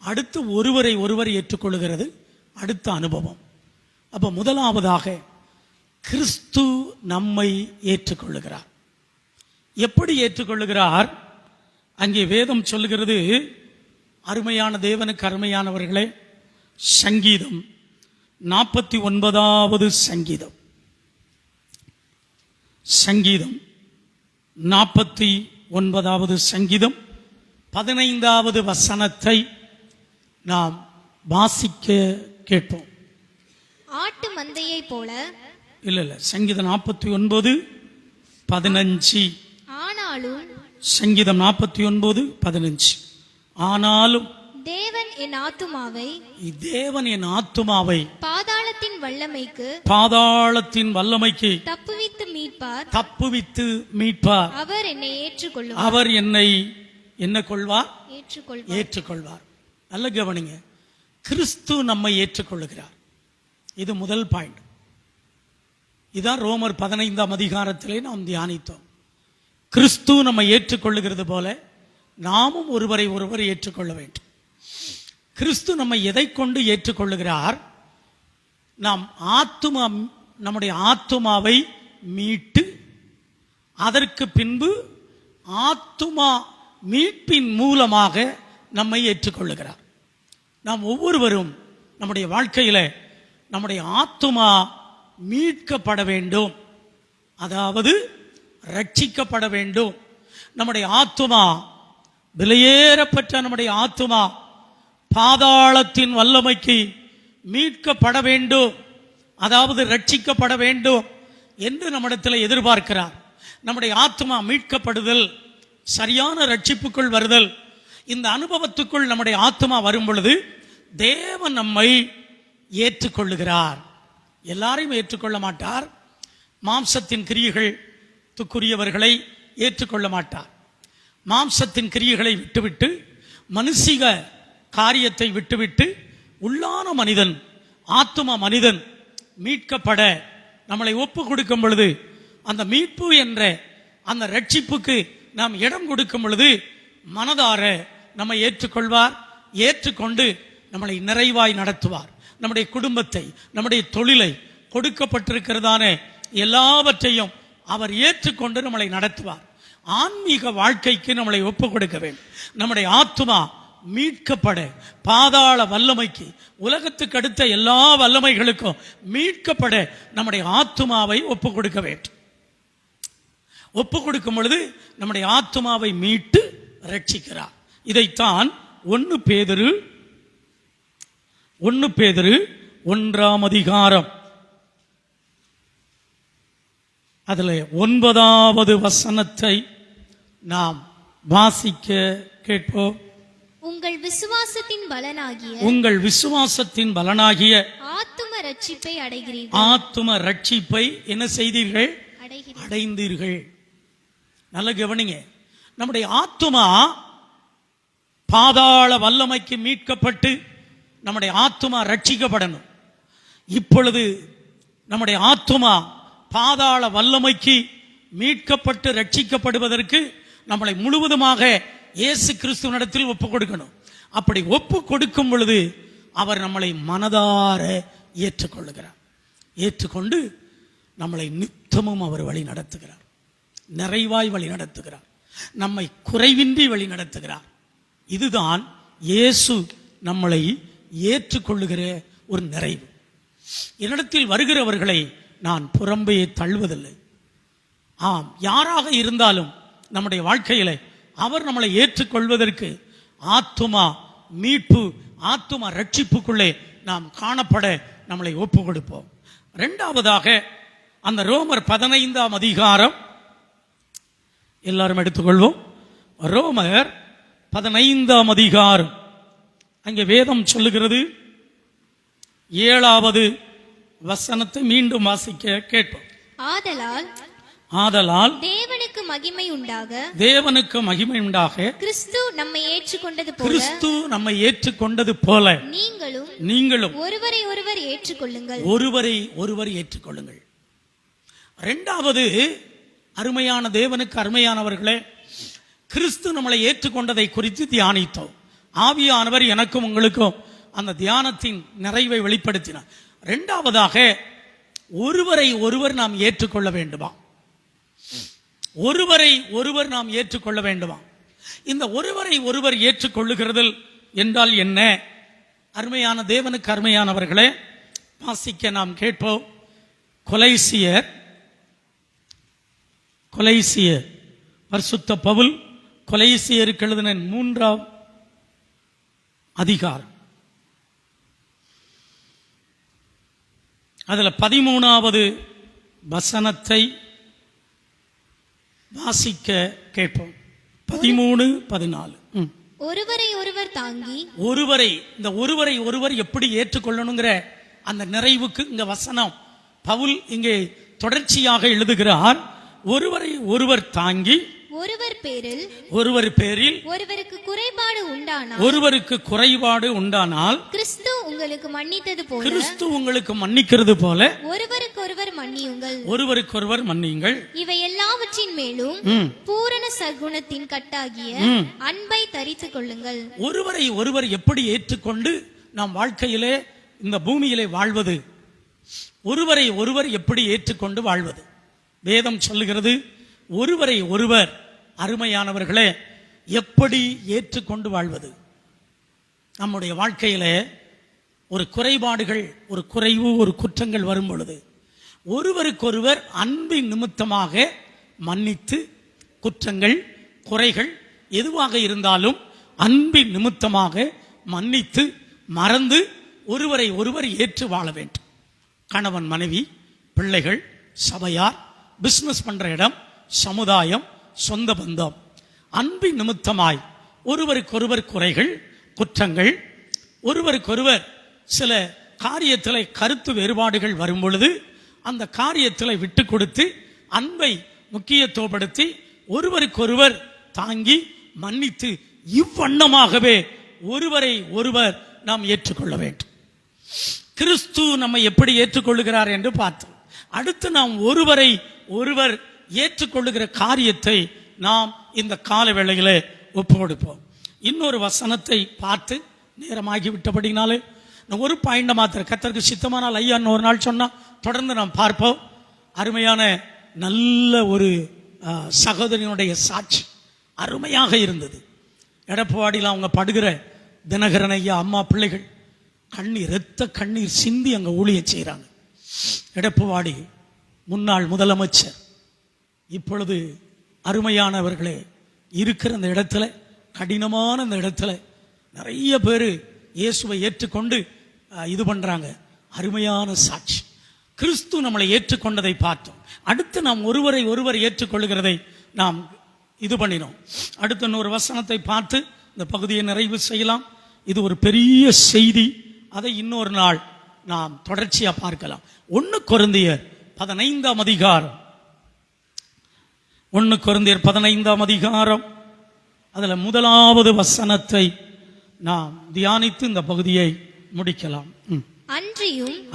அடுத்து ஒருவரை ஒருவர் ஏற்றுக்கொள்ளுகிறது அடுத்த அனுபவம். அப்ப முதலாவதாக கிறிஸ்து நம்மை ஏற்றுக்கொள்ளுகிறார். எப்படி ஏற்றுக்கொள்ளுகிறார்? அங்கே வேதம் சொல்லுகிறது, அருமையான தேவனுக்கு அருமையானவர்களே, சங்கீதம் 49வது சங்கீதம் 49வது சங்கீதம் 15வது வசனத்தை நாம் வாசிக்க கேட்போம். ஆட்டு மந்தையை போல இல்ல சங்கீதம் 49:15. ஆனாலும் சங்கீதம் 49:15. ஆனாலும் தேவன் என் ஆத்துமாவை பாதாளத்தின் வல்லமைக்கு தப்புவித்து மீட்பார். அவர் என்னை ஏற்றுக்கொள்வார். அவர் என்னை என்ன கொள்வார்? ஏற்றுக்கொள்வார். நல்ல கவனிங்க, கிறிஸ்து நம்மை ஏற்றுக்கொள்ளுகிறார். இது முதல் பாயிண்ட். இதான் ரோமர் 15ஆம் அதிகாரத்திலே நாம் தியானித்தோம். கிறிஸ்து நம்மை ஏற்றுக்கொள்ளுகிறது போல நாமும் ஒருவரை ஒருவர் ஏற்றுக்கொள்ள வேண்டும். கிறிஸ்து நம்மை எதை கொண்டு ஏற்றுக்கொள்ளுகிறார்? நாம் நம்முடைய ஆத்துமாவை மீட்டு அதற்கு பின்பு ஆத்துமா மீட்பின் மூலமாக நம்மை ஏற்றுக்கொள்ளுகிறார். நாம் ஒவ்வொருவரும் நம்முடைய வாழ்க்கையில நம்முடைய ஆத்துமா மீட்கப்பட வேண்டும், அதாவது ரட்சிக்கப்பட வேண்டும். நம்முடைய ஆத்துமா விலையேறப்பட்ட நம்முடைய ஆத்துமா பாதாளத்தின் வல்லமைக்கு மீட்கப்பட வேண்டும், அதாவது ரட்சிக்கப்பட வேண்டும் என்று நம்மிடத்தில் எதிர்பார்க்கிறார். நம்முடைய ஆத்மா மீட்கப்படுதல், சரியான ரட்சிப்புக்குள் வருதல், இந்த அனுபவத்துக்குள் நம்முடைய ஆத்மா வரும் பொழுது தேவன் நம்மை ஏற்றுக்கொள்ளுகிறார். எல்லாரையும் ஏற்றுக்கொள்ள மாட்டார். மாம்சத்தின் கிரியைகளுக்குரியவர்களை ஏற்றுக்கொள்ள மாட்டார். மாம்சத்தின் கிரியைகளை விட்டுவிட்டு மனுஷிக காரியத்தை விட்டுவிட்டு உள்ளான மனிதன், ஆத்தும மனிதன் மீட்கப்பட நம்மளை ஒப்பு கொடுக்கும் பொழுது, அந்த மீட்பு என்ற அந்த ரட்சிப்புக்கு நாம் இடம் கொடுக்கும் பொழுது மனதார நம்மை ஏற்றுக்கொள்வார். ஏற்றுக்கொண்டு நம்மளை நிறைவாய் நடத்துவார். நம்முடைய குடும்பத்தை, நம்முடைய தொழிலை, கொடுக்கப்பட்டிருக்கிறதான எல்லாவற்றையும் அவர் ஏற்றுக்கொண்டு நம்மளை நடத்துவார். ஆன்மீக வாழ்க்கைக்கு நம்மளை ஒப்பு கொடுக்க வேண்டும். நம்முடைய ஆத்துமா மீட்கப்பட பாதாள வல்லமைக்கு, உலகத்துக்கு அடுத்த எல்லா வல்லமைகளுக்கும் மீட்கப்பட நம்முடைய ஆத்துமாவை ஒப்பு கொடுக்க வேண்டும். ஒப்பு கொடுக்கும் பொழுது நம்முடைய ஆத்துமாவை மீட்டு ரட்சிக்கிறார். இதைத்தான் 1 பேதுரு 1ஆம் அதிகாரம் அதில் 9வது வசனத்தை நாம் வாசிக்க கேட்போம். உங்கள் விசுவாசத்தின் பலனாகிய ஆத்தும ரட்சிப்பை என்ன செய்தீர்கள்? அடைந்தீர்கள். நல்ல கவனிங்க, நம்முடைய ஆத்துமா பாதாள வல்லமைக்கு மீட்கப்பட்டு நம்முடைய ஆத்துமா ரட்சிக்கப்படணும். இப்பொழுது நம்முடைய ஆத்துமா பாதாள வல்லமைக்கு மீட்கப்பட்டு ரட்சிக்கப்படுவதற்கு நம்மளை முழுவதுமாக இயேசு கிறிஸ்துவினிடத்தில் ஒப்பு கொடுக்கணும். அப்படி ஒப்பு கொடுக்கும் பொழுது அவர் நம்மளை மனதார ஏற்றுக்கொள்ளுகிறார். ஏற்றுக்கொண்டு நம்மளை நித்தமும் அவர் வழி நடத்துகிறார். நிறைவாய் வழி நடத்துகிறார். நம்மை குறைவின்றி வழி நடத்துகிறார். இதுதான் இயேசு நம்மளை ஏற்றுக்கொள்ளுகிற ஒரு நிறைவு. என்னிடத்தில் வருகிறவர்களை நான் புறம்பே தள்ளுவதில்லை. ஆம், யாராக இருந்தாலும் நம்முடைய வாழ்க்கையில அவர் நம்மளை ஏற்றுக்கொள்வதற்கு ஆத்துமா மீட்பு, ஆத்துமா ரட்சிப்புக்குள்ளே நாம் காணப்பட நம்மளை ஒப்பு கொடுப்போம். இரண்டாவதாக அந்த ரோமர் 15ஆம் அதிகாரம் எல்லாரும் எடுத்துக்கொள்வோம். ரோமர் 15ஆம் அதிகாரம், அங்கே வேதம் சொல்லுகிறது, 7வது வசனத்தை மீண்டும் வாசிக்க கேட்போம். ஆதலால் தேவனுக்கு மகிமை உண்டாக கிறிஸ்து நம்மை ஏற்றுக்கொண்டது போல நீங்களும் ஒருவரை ஒருவர் ஏற்றுக்கொள்ளுங்கள். இரண்டாவது, அருமையான தேவனுக்கு அருமையானவர்களே, கிறிஸ்து நம்மளை ஏற்றுக்கொண்டதை குறித்து தியானித்தோம். ஆவியானவர் எனக்கும் உங்களுக்கும் அந்த தியானத்தின் நிறைவை வெளிப்படுத்தினார். இரண்டாவதாக, ஒருவரை ஒருவர் நாம் ஏற்றுக்கொள்ள வேண்டுமா? நாம் ஏற்றுக்கொள்ள வேண்டுமா? இந்த ஒருவரை ஒருவர் ஏற்றுக்கொள்ளுகிறதில் என்றால் என்ன? அருமையான தேவனுக்கு அருமையானவர்களே, வாசிக்க நாம் கேட்போம். கொலைசியர் பரிசுத்த பவுல் கொலைசியருக்கு எழுதின 3ஆம் அதிகாரம், அதுல 13வது வசனத்தை வாசிக்க கேட்போம். 13-14. ஒருவரை ஒருவர் எப்படி ஏற்றுக்கொள்ளணுங்கிற அந்த நிறைவுக்கு இங்க வசனம் பவுல் இங்கே தொடர்ச்சியாக எழுதுகிறார். ஒருவரை ஒருவர் தாங்கி, ஒருவர் பேரில் ஒருவருக்கு குறைபாடு உண்டானால் கிறிஸ்து உங்களுக்கு மன்னிக்கிறது போல ஒருவருக்கொருவர் மன்னியுங்கள். இவை எல்லாவற்றின் மேலும் பூரண சகுனத்தின் கட்டாகிய அன்பை தரித்துக் கொள்ளுங்கள். ஒருவரை ஒருவர் எப்படி ஏற்றுக்கொண்டு நாம் வாழ்க்கையிலே இந்த பூமியிலே வாழ்வது? ஒருவரை ஒருவர் எப்படி ஏற்றுக்கொண்டு வாழ்வது? வேதம் சொல்லுகிறது, ஒருவரை ஒருவர் அருமையானவர்களே எப்படி ஏற்றுக்கொண்டு வாழ்வது? நம்முடைய வாழ்க்கையில ஒரு குறைபாடுகள், ஒரு குறைவு, ஒரு குற்றங்கள் வரும் பொழுது ஒருவருக்கொருவர் அன்பின் நிமித்தமாக மன்னித்து, குற்றங்கள் குறைகள் எதுவாக இருந்தாலும் அன்பின் நிமித்தமாக மன்னித்து மறந்து ஒருவரை ஒருவர் ஏற்று வாழ வேண்டும். கணவன் மனைவி, பிள்ளைகள், சபையார், பிசினஸ் பண்ற இடம், சமுதாயம், சொந்த பந்தம், அன்பின் நிமித்தமாய் ஒருவருக்கொருவர் குறைகள், குற்றங்கள், ஒருவருக்கொருவர் சில காரியத்தில் கருத்து வேறுபாடுகள் வரும் பொழுது அந்த காரியத்தில் விட்டு கொடுத்து அன்பை முக்கியத்துவப்படுத்தி ஒருவருக்கொருவர் தாங்கி மன்னித்து இவ்வண்ணமாகவே ஒருவரை ஒருவர் நாம் ஏற்றுக்கொள்ள வேண்டும். கிறிஸ்து நம்மை எப்படி ஏற்றுக்கொள்ளுகிறார் என்று பார்த்தோம். அடுத்து நாம் ஒருவரை ஒருவர் ஏற்றுக்கொள்ளுகிற காரியத்தை நாம் இந்த கால வேளையிலே ஒப்பு கொடுப்போம். இன்னொரு வசனத்தை பார்த்து நேரமாகிவிட்டபடினாலே ஒரு பாயிண்ட மாத்திர கர்த்தருக்கு சித்தமானால் ஐயா ஒரு நாள் சொன்னா தொடர்ந்து நாம் பார்ப்போம். அருமையான நல்ல ஒரு சகோதரனுடைய சாட்சி அருமையாக இருந்தது. எடப்பாடியில் அவங்க படுகிற தினகரன் ஐயா அம்மா பிள்ளைகள் இரத்த கண்ணீர் சிந்தி அங்க ஊழியம் செய்யறாங்க. எடப்பாடி முன்னாள் முதலமைச்சர், இப்பொழுது அருமையானவர்களே இருக்கிற அந்த இடத்துல, கடினமான அந்த இடத்துல நிறைய பேர் இயேசுவை ஏற்றுக்கொண்டு இது பண்றாங்க. அருமையான சாட்சி. கிறிஸ்து நம்மளை ஏற்றுக்கொண்டதை பார்த்தோம். அடுத்து நாம் ஒருவரை ஒருவர் ஏற்றுக்கொள்ளுகிறதை நாம் இது பண்ணினோம். அடுத்த இன்னொரு வசனத்தை பார்த்து இந்த பகுதியை நிறைவு செய்யலாம். இது ஒரு பெரிய செய்தி, அதை இன்னொரு நாள் நாம் தொடர்ச்சியா பார்க்கலாம். 1 கொரிந்தியர் 15ஆம் அதிகாரம், 1 கொரிந்தியர் 15ஆம் அதிகாரம், அதுல 1வது வசனத்தை நாம் தியானித்து இந்த பகுதியை முடிக்கலாம்.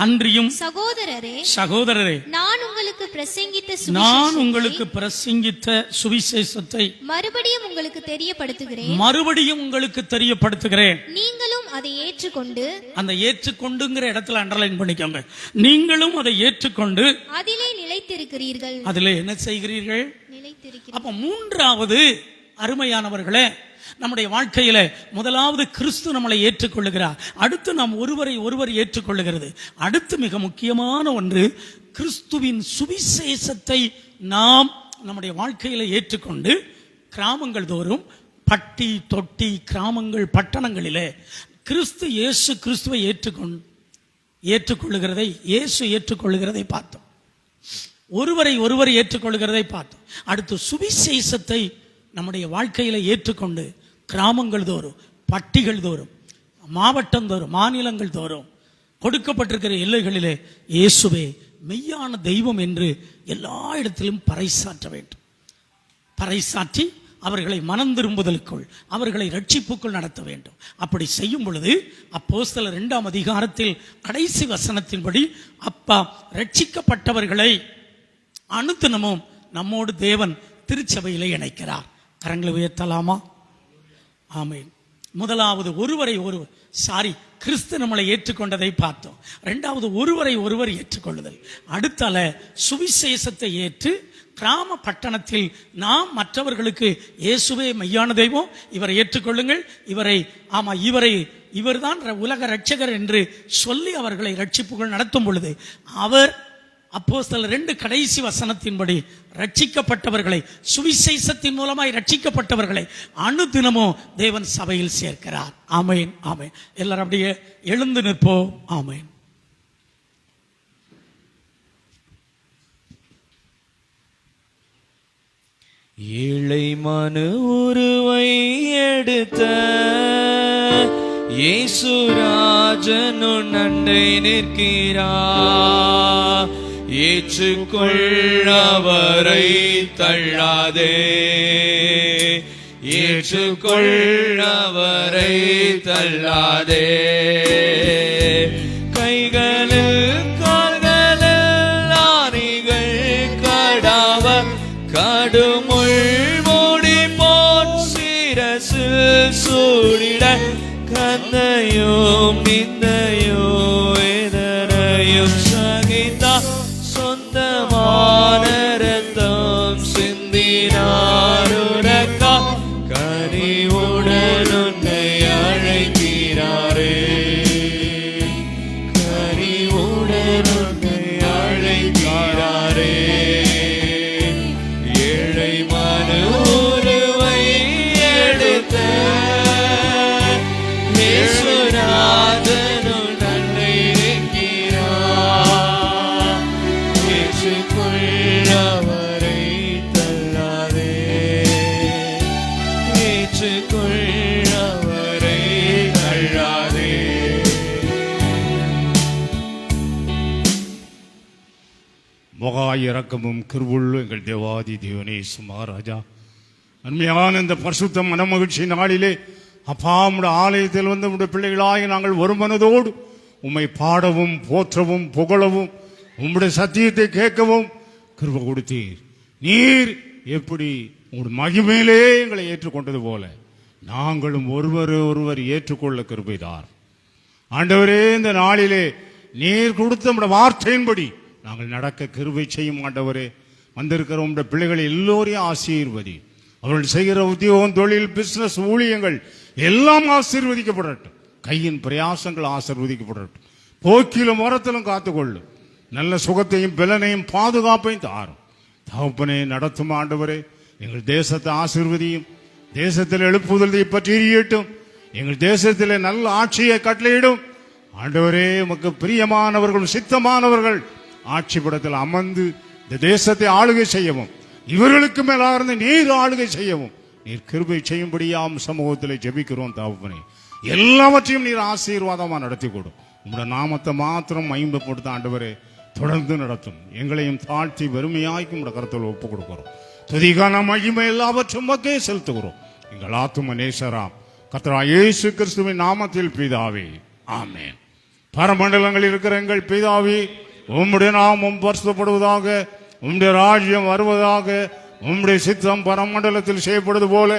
அன்றியும் சகோதரரே நான் உங்களுக்கு பிரசங்கித்த சுவிசேஷத்தை மறுபடியும் உங்களுக்கு தெரியப்படுத்துகிறேன். நீங்களும் அதை ஏற்றுக்கொண்டு, அந்த ஏற்றுக்கொண்டுங்கிற இடத்துல அண்டர்லைன் பண்ணிக்கோங்க. நீங்களும் அதை ஏற்றுக்கொண்டு அதிலே நிலைத்திருக்கிறீர்கள். அதிலே என்ன செய்கிறீர்கள்? அப்ப 3வது அருமையானவர்களே, நம்முடைய வாழ்க்கையில முதலாவது கிறிஸ்து நம்மளை ஏற்றுக்கொள்ளுகிறார். அடுத்து நாம் ஒருவரை ஒருவர் ஏற்றுக்கொள்ளுகிறது. அடுத்து மிக முக்கியமான ஒன்று, கிறிஸ்துவின் சுவிசேஷத்தை நாம் நம்முடைய வாழ்க்கையில ஏற்றுக்கொண்டு கிராமங்கள் தோறும், பட்டி தொட்டி, கிராமங்கள், பட்டணங்களிலே இயேசு கிறிஸ்துவை ஏற்றுக்கொள்ளுகிறதை, இயேசு ஏற்றுக்கொள்ளுகிறதை பார்த்தோம். ஒருவரை ஒருவர் ஏற்றுக்கொள்ளுகிறதை பார்த்தோம். அடுத்து சுவிசேஷத்தை நம்முடைய வாழ்க்கையில ஏற்றுக்கொண்டு கிராமங்கள் தோறும், பட்டிகள் தோறும், மாவட்டம் தோறும், மாநிலங்கள் தோறும், கொடுக்கப்பட்டிருக்கிற எல்லைகளிலே இயேசுவே மெய்யான தெய்வம் என்று எல்லா இடத்திலும் பறைசாற்ற வேண்டும். பறைசாற்றி அவர்களை மனம் திரும்புதலுக்குள், அவர்களை ரட்சிப்புக்குள் நடத்த வேண்டும். அப்படி செய்யும் பொழுது அப்போஸ்தலர் 2ஆம் அதிகாரத்தில் கடைசி வசனத்தின்படி அப்பா ரட்சிக்கப்பட்டவர்களை அனுதினமும் நம்மோடு தேவன் திருச்சபையிலே இணைக்கிறார். கரங்களை உயர்த்தலாமா? ஆமென். முதலாவது கிறிஸ்து நம்மளை ஏற்றுக்கொண்டதை பார்த்தோம். இரண்டாவது ஒருவரை ஏற்றுக்கொள்ளுதல். அடுத்தால சுவிசேஷத்தை ஏற்று கிராம பட்டணத்தில் நாம் மற்றவர்களுக்கு இயேசுவே மெய்யான தெய்வம், இவரை ஏற்றுக்கொள்ளுங்கள், இவர்தான் உலக ரட்சகர் என்று சொல்லி அவர்களை ரட்சிப்புகள் நடத்தும் பொழுது அவர் அப்போஸ்தலர் 2 கடைசி வசனத்தின்படி ரட்சிக்கப்பட்டவர்களை, சுவிசேஷத்தின் மூலமாய் ரட்சிக்கப்பட்டவர்களை அனுதினமும் தேவன் சபையில் சேர்க்கிறார். ஆமென், ஆமென். எல்லாரும் அப்படியே எழுந்து நிற்போம். ஆமென். ஏழை மனு உருவை எடுத்த இயேசுராஜனுன் அண்டை நிற்கிறார். ஏற்றுக்கொள் அவரை தள்ளாதே, ஏற்றுக்கொள் அவரை தள்ளாதே. கைகளில் கால்களில் ஆணிகள் கடாவ கடுமுள் மூடி போன் சிரசில் சூடிட கந்தையும் நிந்தையோ எதரையும் சகித்தா சொந்தமான ரத்தம் சிந்தினாருரக்கா கனிவுடன் உன்னை அழைக்கிறாரே, கனிவுடன் உன்னை அழைக்கிறாரே. ஏழை மனு உருவை எடுத்த இயேசுராஜனுன் அண்டை நிற்கிறார். ஏற்றுக்கொள் அவரை தள்ளாதே, ஏற்றுக்கொள் அவரை தள்ளாதே. மகா இரக்கமும் கிருபையுள்ள எங்கள் தேவாதி தேவனே மகாராஜா, அருமையான இந்த பரிசுத்த மனமகிழ்ச்சி நாளிலே அப்பா உம்முடைய ஆலயத்தில் வந்து உம்முடைய பிள்ளைகளாகி நாங்கள் ஒரு மனதோடு உம்மை பாடவும் போற்றவும் புகழவும் உம்முடைய சத்தியத்தை கேட்கவும் கிருபை கொடுத்தீர். நீர் எப்படி உங்களுடைய மகிமையிலே எங்களை ஏற்றுக்கொண்டது போல நாங்களும் ஒருவர் ஏற்றுக்கொள்ள கிருபைதார். ஆண்டவரே, இந்த நாளிலே நீர் கொடுத்த நம்முடைய வார்த்தையின்படி நாங்கள் நடக்க கிருபை செய்யும். ஆண்டவரே, வந்திருக்கிற உங்களுடைய பிள்ளைகளை எல்லோரையும் ஆசீர்வதி. அவர்கள் செய்கிற உத்தியோகம், தொழில், பிசினஸ், ஊழியங்கள் எல்லாம் ஆசீர்வதிக்கப்படட்டும். கையின் பிரயாசங்கள் ஆசீர்வதிக்கப்படட்டும். போக்கிலும் மரத்திலும் காத்துக்கொள்ளும். நல்ல சுகத்தையும் பலனையும் பாதுகாப்பையும் தாரும். தகப்பனே, நடத்தும் ஆண்டவரே, எங்கள் தேசத்தை ஆசீர்வதியும். தேசத்தில் எழுப்புதலை பற்றி எரியட்டும். எங்கள் தேசத்தில் நல்ல ஆட்சியை கட்டளையிடும். ஆண்டவரே, உமக்கு பிரியமானவர்கள், சித்தமானவர்கள் ஆட்சி படத்தில் அமர்ந்து இந்த தேசத்தை ஆளுகை செய்யவும், இவர்களுக்கு மேலாக இருந்து நீர் ஆளுகை செய்யவும் நீர் கிருபை செய்யும்படியாம் சமூகத்தில் ஜெபிக்கிறோம். தகப்பனே, எல்லாவற்றையும் நீர் ஆசீர்வாதமா நடத்தி கொடும். உங்களுடைய நாமத்தை மாத்திரம் மகிமைப்படுத்த ஆண்டவரே தொடர்ந்து நடத்தும். எங்களையும் தாழ்த்தி வறுமையாய்க்கும் உங்களுடைய கருத்தில் ஒப்புக் கொடுக்கிறோம். துதிகான மகிமை எல்லாவற்றும் மக்கே செலுத்துகிறோம். எங்கள் ஆத்தும நேசராம் கர்த்தராகிய இயேசு கிறிஸ்துவின் நாமத்தில் பிதாவே, ஆமென். பரமண்டலங்களில் இருக்கிற எங்கள் பிதாவே, உம்முடைய நாமம் பரிசுத்தப்படுவதாக, உம்முடைய ராஜ்யம் வருவதாக, உம்முடைய சித்தம் பரமண்டலத்தில் செய்யப்படுவது போல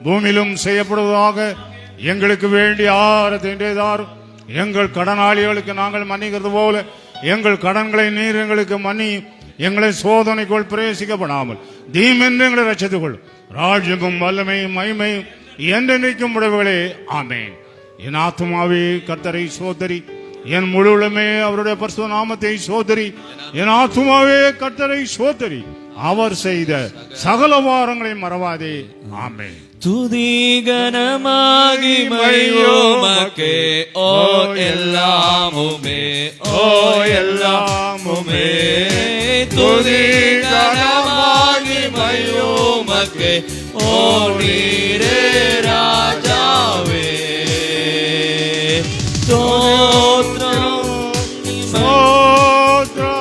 பூமியிலும் செய்யப்படுவதாக. எங்களுக்கு வேண்டிய ஆகாரத்தை இன்றைய தாரும். எங்கள் கடனாளிகளுக்கு நாங்கள் மன்னிக்கிறது போல எங்கள் கடன்களை நீர் எங்களுக்கு மன்னியும். எங்களை சோதனைக்குள் பிரவேசிக்கப்படாமல் தீமென்று எங்களை ரட்சித்துக் கொள்ளும். ராஜ்யமும் வல்லமையும் மகிமையும் என்றென்றைக்கும் உடையவர்களே, ஆமென். என் ஆத்துமாவே கர்த்தரை சோதரி, என் முழுவதுமே அவருடைய பரிசுத்த நாமத்தை சோதரி. என் ஆத்துமாவே கர்த்தரை சோதரி, அவர் செய்த சகல வாரங்களை மறவாதே. ஆமென். துதி கனமகிமையோமக்கே, ஓ எல்லாமுமே, ஓ எல்லாமுமே. துதி கனமகிமையோமக்கே, ஓ நீரே ராஜாவே. ஸ்தோத்திரம், ஸ்தோத்திரம்,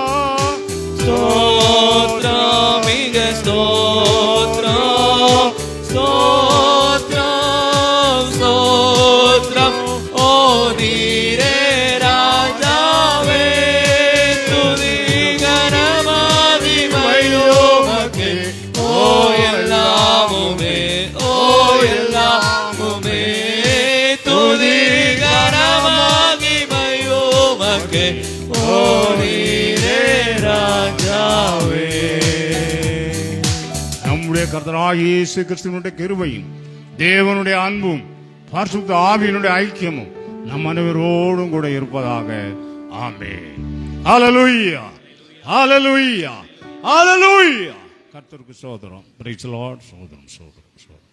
கர்த்தராகிய இயேசு கிறிஸ்துவினுடைய கிருபையும் தேவனுடைய அன்பும் பரிசுத்த ஆவியினுடைய ஐக்கியமும் நம் அனைவரோடும் கூட இருப்பதாக. ஆமென். ஹல்லேலூயா, ஹல்லேலூயா, ஹல்லேலூயா. கர்த்தருக்கு ஸ்தோத்திரம். Praise the Lord. ஸ்தோத்திரம், ஸ்தோத்திரம், ஸ்தோத்திரம்.